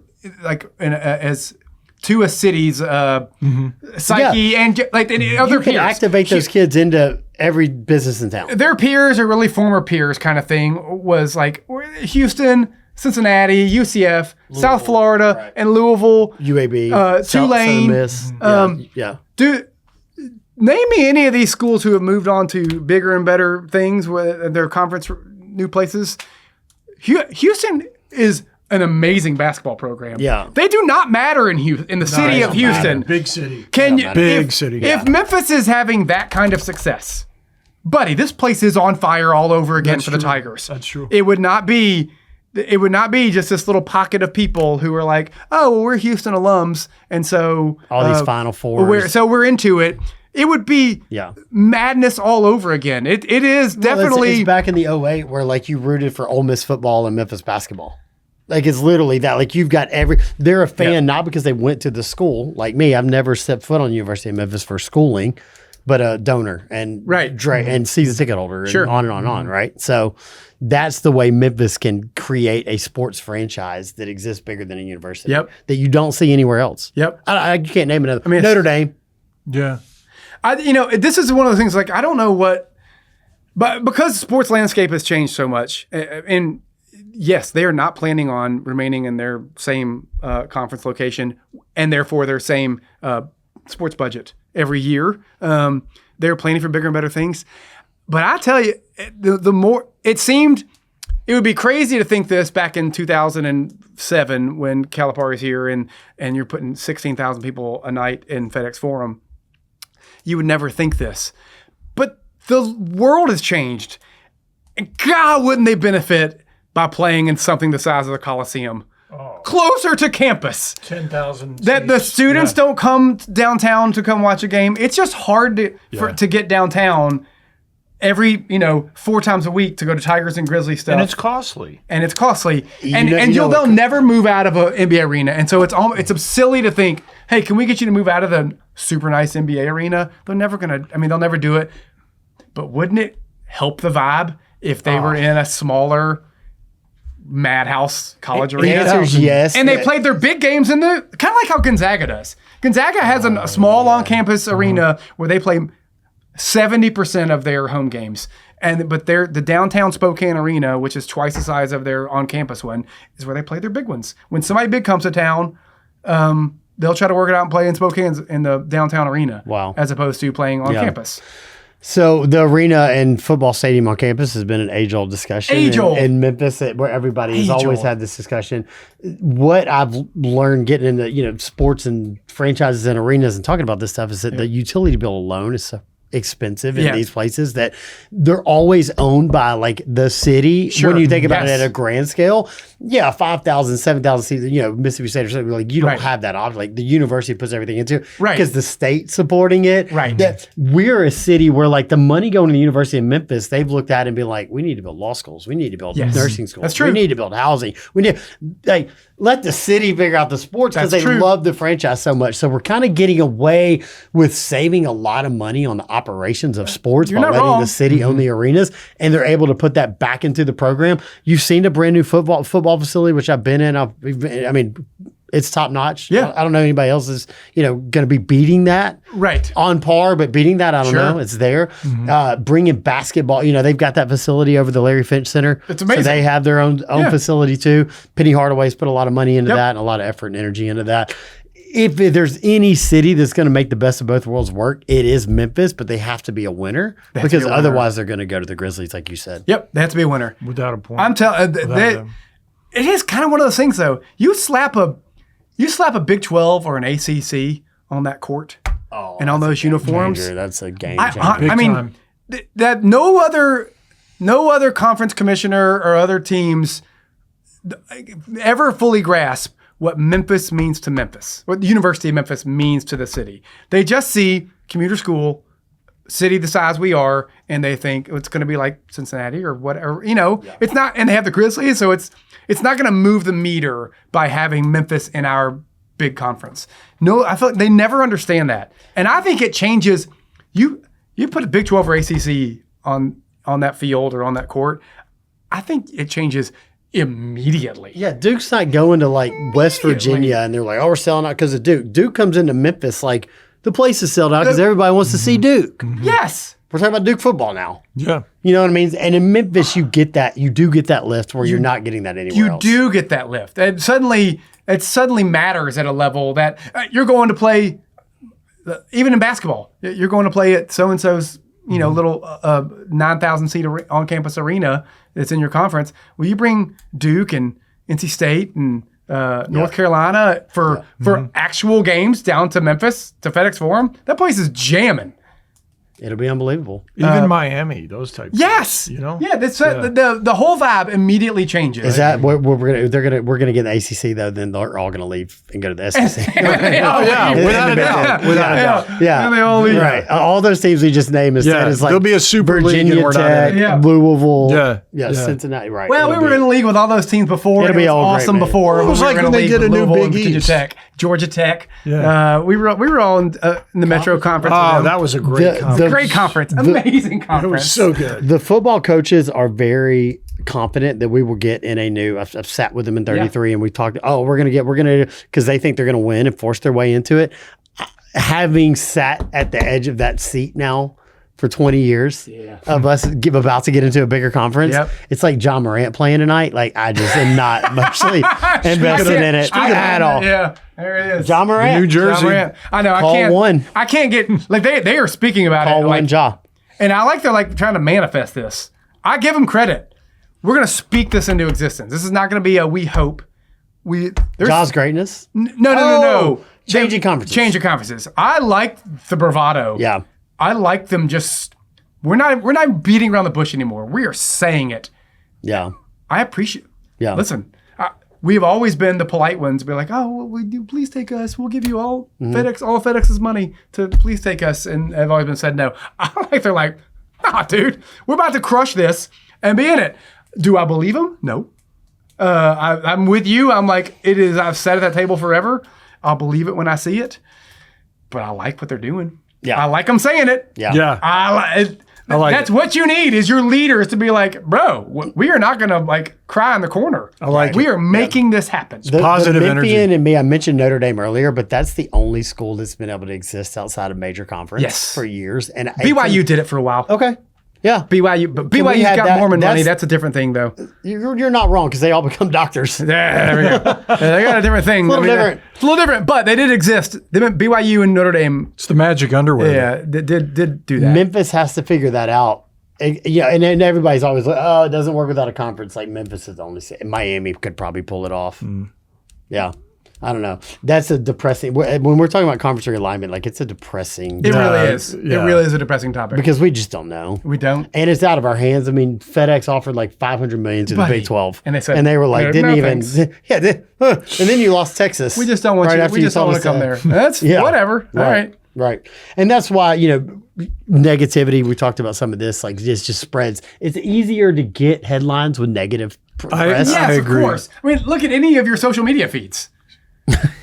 as to a city's psyche and like any other you can peers. Activate those kids into every business in town. Their peers or really former peers kind of thing was like Houston, Cincinnati, UCF, Louisville, South Florida, and Louisville. UAB. Tulane. Dude, name me any of these schools who have moved on to bigger and better things with their conference new places. Houston is an amazing basketball program. Yeah. They do not matter in the city of Houston. Big city. If Memphis is having that kind of success, buddy, this place is on fire all over again for the Tigers. That's true. It would not be just this little pocket of people who are like, oh, well, we're Houston alums, and so all these Final Fours. We're into it. It would be madness all over again. It is definitely it's back in the 08 where like you rooted for Ole Miss football and Memphis basketball. Like it's literally that. Like you've got they're a fan not because they went to the school. Like me, I've never stepped foot on the University of Memphis for schooling, but a donor and and season ticket holder and on and on, right? So that's the way Memphis can create a sports franchise that exists bigger than a university. That you don't see anywhere else. I can't name another. I mean, Notre Dame. Yeah. This is one of the things. Like I don't know what, but because the sports landscape has changed so much, and yes, they are not planning on remaining in their same conference location and therefore their same sports budget every year. They're planning for bigger and better things. But I tell you, the more it seemed, it would be crazy to think this back in 2007 when Calipari's here and you're putting 16,000 people a night in FedEx Forum. You would never think this. But the world has changed. And God, wouldn't they benefit by playing in something the size of the Coliseum, closer to campus. 10,000 that the students don't come downtown to come watch a game. It's just hard to get downtown every 4 times a week to go to Tigers and Grizzlies stuff. And it's costly. They'll never move out of an NBA arena. And so it's silly to think, hey, can we get you to move out of the super nice NBA arena? They'll never do it. But wouldn't it help the vibe if they were in a smaller madhouse college arena? The answer is yes. And they played their big games in the kind of like how Gonzaga does. Gonzaga has a small on-campus arena where they play 70% of their home games. But the downtown Spokane arena, which is twice the size of their on-campus one, is where they play their big ones. When somebody big comes to town, they'll try to work it out and play in Spokane in the downtown arena. Wow. As opposed to playing on campus. So the arena and football stadium on campus has been an age-old discussion. In Memphis, where everybody has always had this discussion. What I've learned getting into sports and franchises and arenas and talking about this stuff is that the utility bill alone is expensive in these places that they're always owned by like the city. When you think about it at a grand scale, 5,000, 7,000 seats, Mississippi State or something, like you don't have that option. Like the university puts everything into it because the state supporting it. That we're a city where like the money going to the University of Memphis, they've looked at it and been like, we need to build law schools. We need to build nursing schools. That's true. We need to build housing. We need like let the city figure out the sports because they love the franchise so much. So we're kind of getting away with saving a lot of money on the operations of sports by letting the city own the arenas, and they're able to put that back into the program. You've seen a brand new football facility, which I've been in. I mean, it's top notch. Yeah. I don't know anybody else is, going to be beating that on par, but beating that, I don't know. It's there. Bringing basketball, they've got that facility over the Larry Finch Center. It's amazing. So they have their own facility too. Penny Hardaway's put a lot of money into that and a lot of effort and energy into that. If there's any city that's going to make the best of both worlds work, it is Memphis, but they have to be a winner because otherwise they're going to go to the Grizzlies, like you said. Yep, they have to be a winner. Without a point. I'm telling it is kind of one of those things, though. You slap a Big 12 or an ACC on that court and on those uniforms. That's a game changer. I mean, that no other conference commissioner or other teams ever fully grasp what Memphis means to Memphis, what the University of Memphis means to the city. They just see commuter school, city the size we are, and they think it's going to be like Cincinnati or whatever. It's not, and they have the Grizzlies, so it's not going to move the meter by having Memphis in our big conference. No, I feel like they never understand that, and I think it changes. You put a Big 12 or ACC on that field or on that court, I think it changes immediately. Yeah, Duke's not going to like West Virginia and they're like, we're selling out because of Duke. Duke comes into Memphis like the place is sold out because everybody wants to see Duke. Yes. We're talking about Duke football now. Yeah. You know what I mean? And in Memphis, you get that. You do get that lift where you're not getting that anywhere else. You do get that lift. And it suddenly matters at a level that you're going to play, even in basketball, you're going to play at so-and-so's little 9,000 seat on-campus arena that's in your conference. Will you bring Duke and NC State and North Carolina for actual games down to Memphis, to FedEx Forum? That place is jamming. It'll be unbelievable. Even Miami, those types. Yes. Yeah, the whole vibe immediately changes. Is that what we're gonna get the ACC though? Then they're all gonna leave and go to the SEC. Without a doubt. Yeah, they all leave. Right. All those teams we just named instead is like there'll be a Super Virginia League and Tech, Louisville, Yeah. Cincinnati. Right. Well, we were in the league with all those teams before. It'll be was all awesome great, before. It was like when they did a new Big Virginia East. Tech, Georgia Tech. Yeah. We were all in the Metro Conference. Oh, that was a great conference. Great conference. Amazing conference. It was so good. The football coaches are very confident that we will get in a new. I've sat with them in 33 and we talked. We're gonna because they think they're gonna win and force their way into it. Having sat at the edge of that seat now for 20 years of us about to get into a bigger conference. It's like John Morant playing tonight. Like I just am not emotionally invested in it at all. Yeah, there it is. John Morant, New Jersey. John Morant. I know. I can't get like they are speaking about Call it. one Ja. And I like they're like trying to manifest this. I give them credit. We're going to speak this into existence. This is not going to be a we hope. Ja's greatness? No. Changing conferences. Change your conferences. I like the bravado. Yeah. I like them just, we're not beating around the bush anymore. We are saying it. Yeah. I appreciate it. Yeah. Listen, we've always been the polite ones. We're like, please take us. We'll give you all FedEx's money to please take us. And I've always been said no. I like they're like, dude, we're about to crush this and be in it. Do I believe them? No. I'm with you. I'm like, it is. I've sat at that table forever. I'll believe it when I see it. But I like what they're doing. Yeah. I like them saying it. Yeah. That's what you need is your leaders to be like, bro, we are not going to like cry in the corner. We are making this happen. Positive energy. And me, I mentioned Notre Dame earlier, but that's the only school that's been able to exist outside of major conference for years. And BYU did it for a while. Okay. Yeah. BYU's got Mormon money. That's a different thing, though. You're not wrong because they all become doctors. There we go. They got a different thing. It's a little different, but they did exist. BYU and Notre Dame. It's the magic underwear. Yeah, they did do that. Memphis has to figure that out. And everybody's always like, it doesn't work without a conference. Like Memphis is the only. Miami could probably pull it off. Yeah. I don't know. That's a depressing. When we're talking about conference realignment, like it's a depressing. It really is. Yeah. It really is a depressing topic because we just don't know. We don't. And it's out of our hands. I mean, FedEx offered like $500 million to the Big 12, and they were like, didn't no, even. thanks. And then you lost Texas. We just don't want you. We just don't want to come there. That's whatever. All right. Right. And that's why, negativity, we talked about some of this, like this just spreads. It's easier to get headlines with negative press. Yes, of course. I mean, look at any of your social media feeds.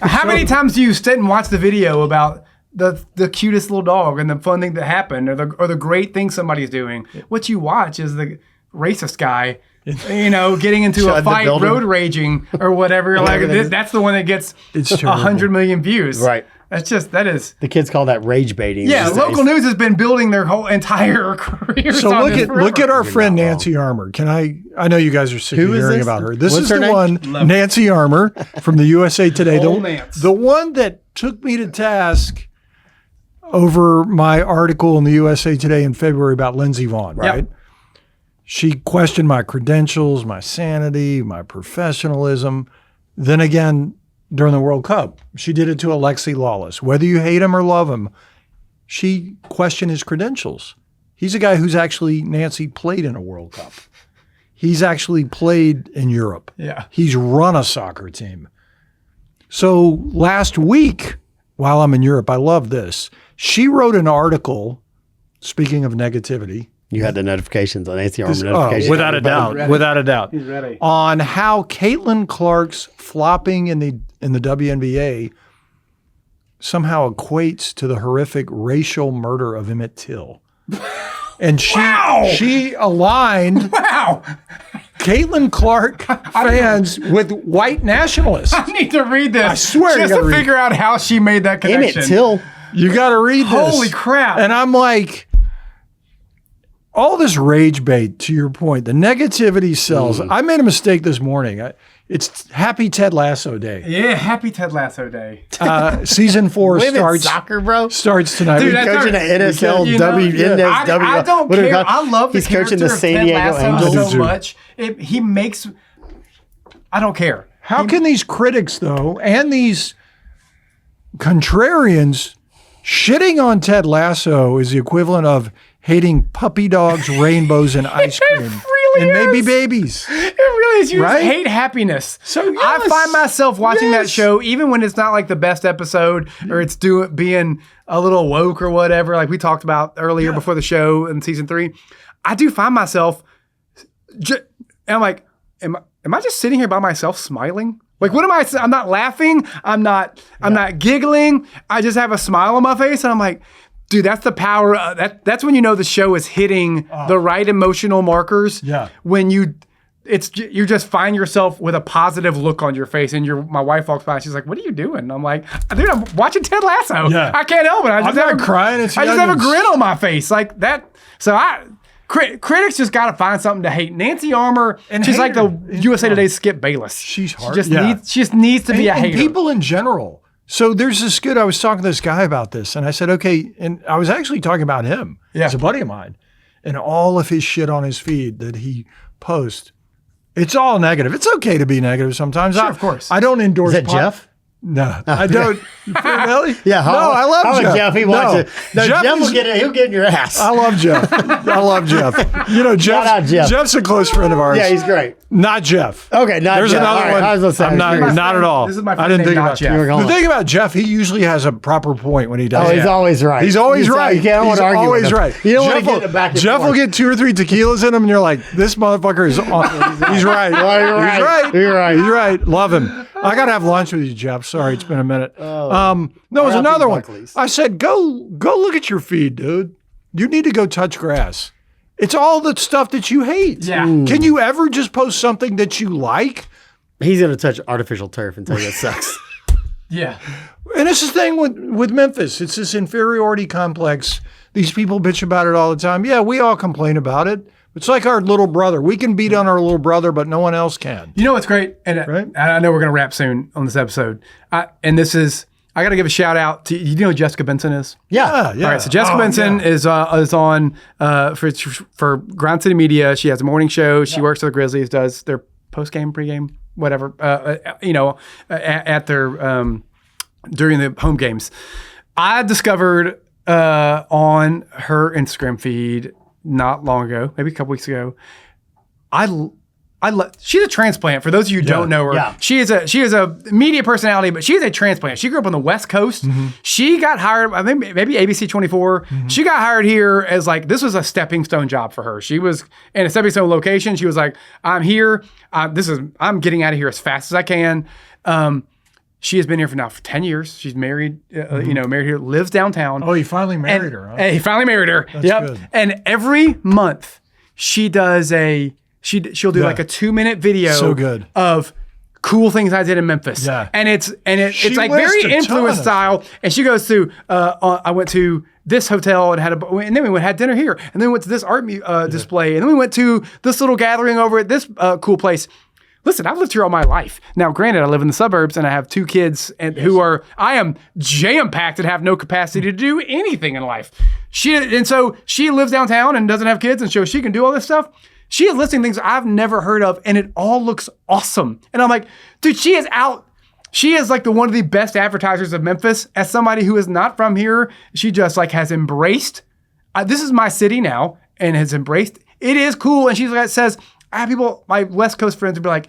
How many times do you sit and watch the video about the cutest little dog and the fun thing that happened or the great thing somebody's doing? What you watch is the racist guy, getting into a fight, road raging or whatever. Like that's the one that gets 100 million views. Right. That is. The kids call that rage baiting. Yeah, local news has been building their whole entire career. So look at our friend Nancy Armour. I know you guys are sick of hearing about her. This is the one, Nancy Armour from the USA Today. The one that took me to task over my article in the USA Today in February about Lindsey Vonn, right? Yep. She questioned my credentials, my sanity, my professionalism. Then again, during the World Cup, she did it to Alexi Lawless. Whether you hate him or love him, she questioned his credentials. He's a guy who's actually, Nancy, played in a World Cup. He's actually played in Europe. Yeah. He's run a soccer team. So last week, while I'm in Europe, I love this. She wrote an article, speaking of negativity. You had the notifications on Nancy Armour notifications. Without a doubt. Without a doubt. He's ready. On how Caitlin Clark's flopping in the WNBA somehow equates to the horrific racial murder of Emmett Till. And she aligned Caitlin Clark fans with white nationalists. I need to read this. I swear. Just to figure out how she made that connection. Emmett Till. You got to read this. Holy crap. And I'm like, all this rage bait, to your point, the negativity sells. I made a mistake this morning. It's Happy Ted Lasso Day. Yeah, Happy Ted Lasso Day. Season 4 starts. Soccer, bro. Starts tonight. Dude, he's coaching at NSL, I don't care. I love the he's coaching the San Diego Angels so much. He makes. I don't care. How can these critics, though, and these contrarians shitting on Ted Lasso is the equivalent of hating puppy dogs, rainbows, and ice cream. And maybe babies. It really is. You just hate happiness. So I find myself watching that show, even when it's not like the best episode or it's being a little woke or whatever, like we talked about earlier before the show in season 3. I do find myself, and I'm like, am I just sitting here by myself smiling? Like, what am I? I'm not laughing. I'm not giggling. I just have a smile on my face, and I'm like, dude, that's the power. That's when you know the show is hitting the right emotional markers. Yeah. When you just find yourself with a positive look on your face, and my wife walks by, and she's like, "What are you doing?" And I'm like, "Dude, I'm watching Ted Lasso. Yeah. I can't help it. I just have crying. I just have a grin on my face like that." So critics just got to find something to hate. Nancy Armour, and she's like the USA Today's Skip Bayless. She's hard. She just needs to be a hater. And people in general. So there's this I was talking to this guy about this, and I said, okay, and I was actually talking about him. Yeah. He's a buddy of mine. And all of his shit on his feed that he posts, it's all negative. It's okay to be negative sometimes. Sure, of course. I don't endorse Is that Jeff? No, I don't. Really? Yeah. No, I love Jeff. He watches. No, Jeff will he'll get in your ass. I love Jeff. I love Jeff. Jeff. Shout out Jeff. Jeff's a close friend of ours. Yeah, he's great. Not Jeff. Okay, not There's Jeff. another All right, one. I was gonna say, I'm not at all. This is my friend I didn't named think not about Jeff. The thing about Jeff, he usually has a proper point when he does. Oh, he's always right. He's always right. You can't He's argue always with him. right. You don't want to get it back and Jeff will forth. get 2 or 3 tequilas in him, and you're like, this motherfucker is on. He's right. Well, you're right. He's right. You're right. He's right. Love him. I got to have lunch with you, Jeff. Sorry, it's been a minute. No, it was another one. I said, go look at your feed, dude. You need to go touch grass. It's all the stuff that you hate. Yeah. Can you ever just post something that you like? He's going to touch artificial turf and tell you it sucks. Yeah. And it's the thing with Memphis. It's this inferiority complex. These people bitch about it all the time. Yeah, we all complain about it. It's like our little brother. We can beat on our little brother, but no one else can. You know what's great? And I know we're going to wrap soon on this episode. I got to give a shout out to, you know who Jessica Benson is? Yeah. All right, so Jessica Benson is on for Ground City Media. She has a morning show. She works for the Grizzlies, does their post-game, pre-game whatever, at their during the home games. I discovered on her Instagram feed not long ago, maybe a couple weeks ago. She's a transplant. For those of you who don't know her, she is a media personality, but she is a transplant. She grew up on the West Coast. She got hired, I think maybe ABC 24. She got hired here as this was a stepping stone job for her. She was in a stepping stone location. She was like, I'm here. I'm getting out of here as fast as I can. She has been here for 10 years. She's married, married here, lives downtown. Oh, he finally married her. Huh? He finally married her. That's good. And every month she does she'll do like a 2-minute video of cool things I did in Memphis. Yeah. And it's like very influence style. And she goes to, I went to this hotel and and then we had dinner here. And then we went to this art display. And then we went to this little gathering over at this cool place. Listen, I've lived here all my life. Now, granted, I live in the suburbs and I have 2 kids I am jam-packed and have no capacity to do anything in life. So she lives downtown and doesn't have kids, and so she can do all this stuff. She is listing things I've never heard of, and it all looks awesome. And I'm like, dude, she is out. She is like one of the best advertisers of Memphis. As somebody who is not from here, she just has embraced, this is my city now, and has embraced, it is cool. And says, I have people, my West Coast friends would be like,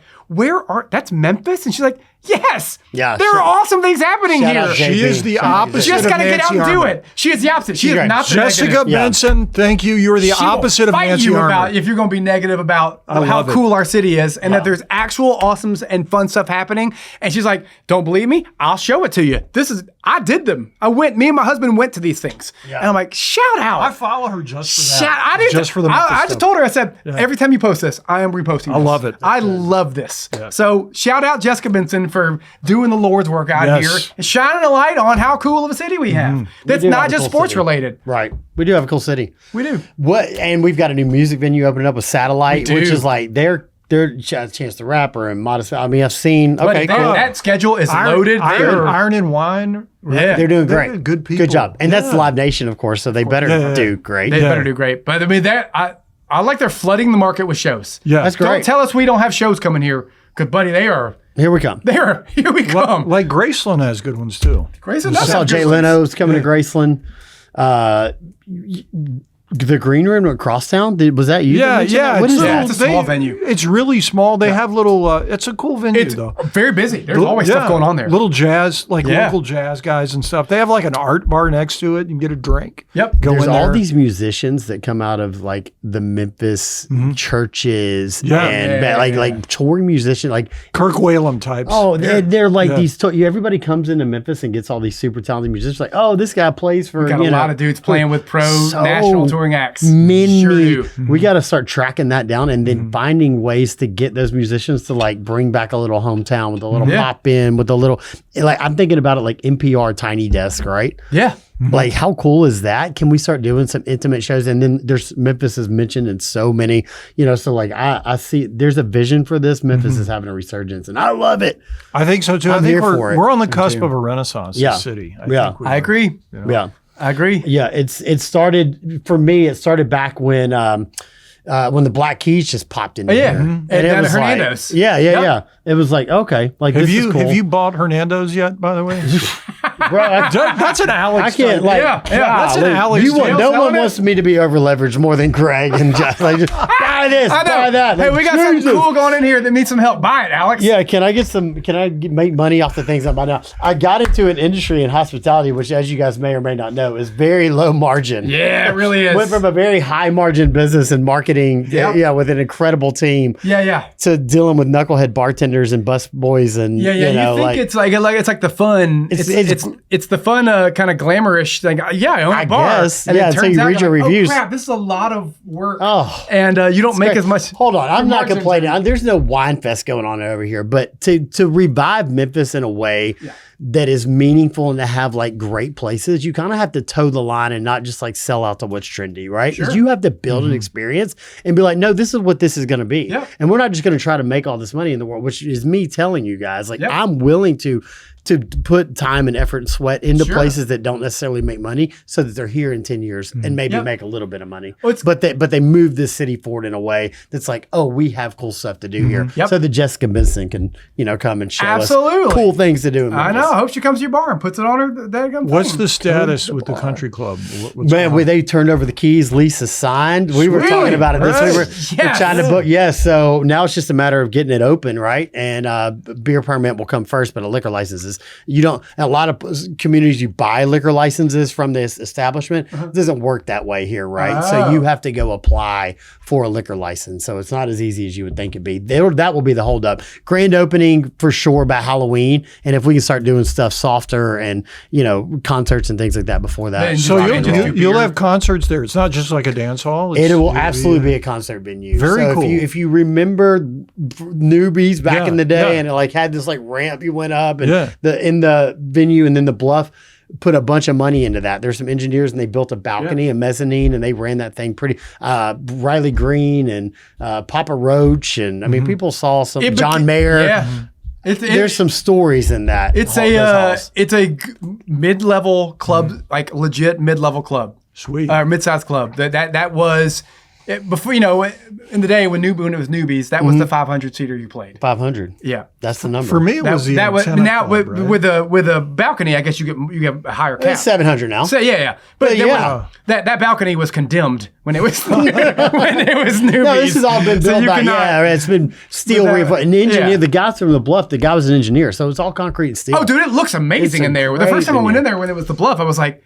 that's Memphis? And she's like, yes. Yeah. There are awesome things happening here. She is the opposite. She just got to get out and do it. She is the opposite. She is not the Jessica Benson, thank you. You are the opposite of Nancy Armour. If you're going to be negative about how cool our city is and that there's actual awesomes and fun stuff happening. And she's like, don't believe me? I'll show it to you. I did them. Me and my husband went to these things. Yeah. And I'm like, shout out. I follow her just for that. Just for the Memphis I just told her, I said, every time you post this, I am reposting this. I love it. I love this. Yeah. So shout out Jessica Benson for doing the Lord's work out here and shining a light on how cool of a city we have. That's not just sports related. Right. We do have a cool city. We do. And we've got a new music venue opening up with Satellite, which is they're Chance the Rapper and Modest. I mean, I've seen. Okay, cool. That schedule is loaded. Iron and Wine. Yeah, they're doing great. They're good people. Good job. And that's Live Nation, of course. So they better do great. They better do great. But I mean, I like they're flooding the market with shows. Yeah, that's great. Don't tell us we don't have shows coming here, because buddy, they are. Here we come. Here we come. Like Graceland has good ones too. Graceland. I saw Jay Leno's coming to Graceland. The Green Room at Crosstown, was that you? Yeah. What is that? It's a small venue. It's really small. They have little. It's a cool venue though. Very busy. There's always stuff going on there. Little jazz, local jazz guys and stuff. They have an art bar next to it. You can get a drink. Yep. There's all these musicians that come out of the Memphis churches and touring musicians, like Kirk Whalum types. Oh, they're like these. Everybody comes into Memphis and gets all these super talented musicians. Like, oh, this guy plays for. We got a lot of dudes playing with pro national touring acts. We got to start tracking that down and then finding ways to get those musicians to bring back a little hometown with a little pop in with a little I'm thinking about it like NPR Tiny Desk, right? Yeah. Like, how cool is that? Can we start doing some intimate shows? And then Memphis is mentioned in so many, so I see there's a vision for this. Memphis is having a resurgence and I love it. I think so too. I think we're on the cusp of a renaissance in the city. I agree. Yeah. I agree. Yeah, it started for me. It started back when the Black Keys just popped in there. And it was Hernando's. Yeah. It was okay. Have you bought Hernando's yet? By the way, bro, that's an Alex. I can't that's an Alex. No one wants me to be over leveraged more than Craig and Jeff. Just buy this, buy that. Hey, we got something cool going in here that needs some help. Buy it, Alex. Yeah, can I make money off the things I buy now? I got into an industry in hospitality, which, as you guys may or may not know, is very low margin. Yeah, it really is. Went from a very high margin business in marketing, with an incredible team. To dealing with knucklehead bartenders and bus boys and you think it's like the fun. It's the fun kind of glamorous thing. I own a bar. Guess. And until you read your reviews. Oh crap, this is a lot of work. Oh, and you don't make as much. Hold on, I'm not complaining. There's no wine fest going on over here, but to revive Memphis in a way that is meaningful and to have great places, you kind of have to toe the line and not just sell out to what's trendy, right? Because you have to build an experience and be like, no, this is what this is going to be. And we're not just going to try to make all this money in the world, which is me telling you guys, I'm willing to to put time and effort and sweat into places that don't necessarily make money, so that they're here in 10 years and maybe make a little bit of money. But they move this city forward in a way that's like, oh, we have cool stuff to do here. So that Jessica Benson can, come and show us cool things to do in Memphis. I know. I hope she comes to your bar and puts it on her. What's the status with the country club? Man, they turned over the keys. Lisa signed. We were talking about it this week. We're trying to book. Yes. So now it's just a matter of getting it open, right? And beer permit will come first, but a liquor license is, a lot of communities, you buy liquor licenses from this establishment. It doesn't work that way here, right? So you have to go apply for a liquor license. So it's not as easy as you would think it'd be. That will be the holdup. Grand opening for sure by Halloween. And if we can start doing stuff softer and, concerts and things like that before that. So you'll have concerts there. It's not just like a dance hall. It will absolutely be a concert venue. Very cool. If you remember Newbies back in the day, and it had this ramp you went up and in the venue, and then the bluff put a bunch of money into that. There's some engineers, and they built a balcony, a mezzanine, and they ran that thing pretty. Riley Green and Papa Roach, and I mean, people saw some John Mayer. Yeah. There's some stories in that. It's a mid-level club, like legit mid-level club. Sweet. Mid-sized club. That was before, in the day when it was Newbies, that was the 500-seater you played. 500. Yeah. That's the number. For me, it was now with a balcony, I guess you get a higher cap. It's 700 now. So yeah. But that balcony was condemned when it was Newbies. No, this has all been built back. It's been steel reinforced. An engineer, the guys from the Bluff, the guy was an engineer, so it's all concrete and steel. Oh, dude, it looks amazing in there. The first time I went in there when it was the Bluff, I was like,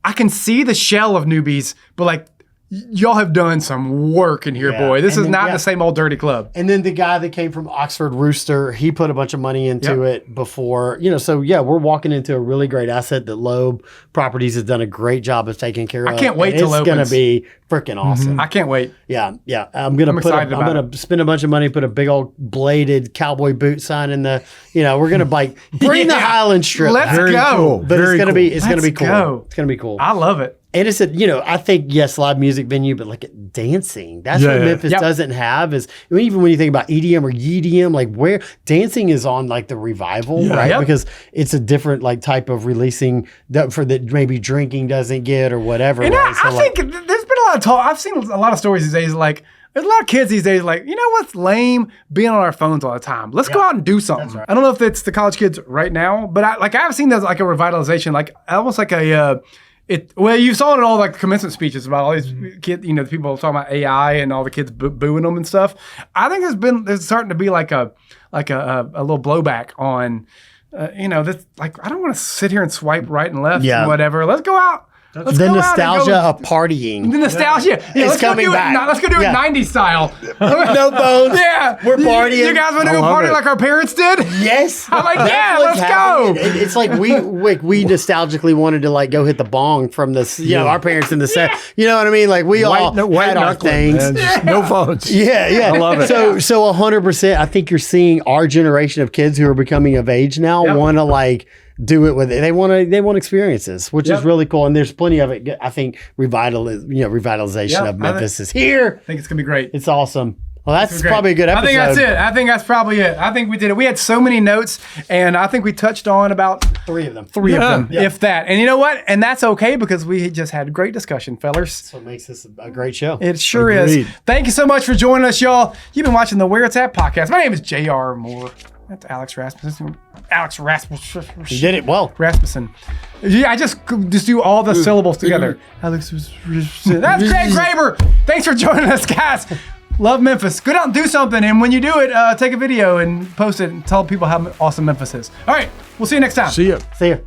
I can see the shell of Newbies, but y'all have done some work in here, boy. This is not the same old dirty club. And then the guy that came from Oxford Rooster, he put a bunch of money into it before, so we're walking into a really great asset that Loeb Properties has done a great job of taking care of. I can't wait till it's going to be freaking awesome. I can't wait. Yeah. I'm going to spend a bunch of money, put a big old bladed cowboy boot sign in the, we're going to bring the Highland Strip. Let's go. Cool. But it's going to be, it's going to be cool. Go. It's going to be cool. I love it. And it's I think, yes, live music venue, but dancing. That's what Memphis doesn't have even when you think about EDM or EDM, where dancing is on the revival, right? Yep. Because it's a different type of releasing that maybe drinking doesn't get or whatever. And right? I think there's been a lot of talk. I've seen a lot of stories these days, there's a lot of kids these days what's lame? Being on our phones all the time. Let's go out and do something. Right. I don't know if it's the college kids right now, but I've seen that as a revitalization, almost like a... you saw it in all the commencement speeches about all these kids, the people talking about AI and all the kids booing them and stuff. I think there's starting to be a little blowback on, this I don't want to sit here and swipe right and left and whatever. Let's go out. The nostalgia of partying. The nostalgia is coming back. Let's go do it 90s style. No phones. Yeah. We're partying. You guys want to go party like our parents did? Yes. I'm let's go. It's we nostalgically wanted to go hit the bong from the, our parents in the set. You know what I mean? We all had our things. No phones. Yeah. I love it. So 100%, I think you're seeing our generation of kids who are becoming of age now want to do it with it. They want experiences, which is really cool. And there's plenty of it. I think revitalization of Memphis is here. I think it's gonna be great. It's awesome. Well, that's probably a good episode. I think that's it. I think that's probably it. I think we did it. We had so many notes, and I think we touched on about 3 of them. If that. And you know what? And that's okay because we just had a great discussion, fellers. That's what makes this a great show. It sure is. Thank you so much for joining us, y'all. You've been watching the Where It's At podcast. My name is J.R. Moore. That's Alex Rasmussen. You did it well. Rasmussen. Yeah, I just do all the syllables together. Alex Rasmussen. That's Greg Graber. Thanks for joining us, guys. Love Memphis. Go out and do something. And when you do it, take a video and post it and tell people how awesome Memphis is. All right. We'll see you next time. See ya. See ya.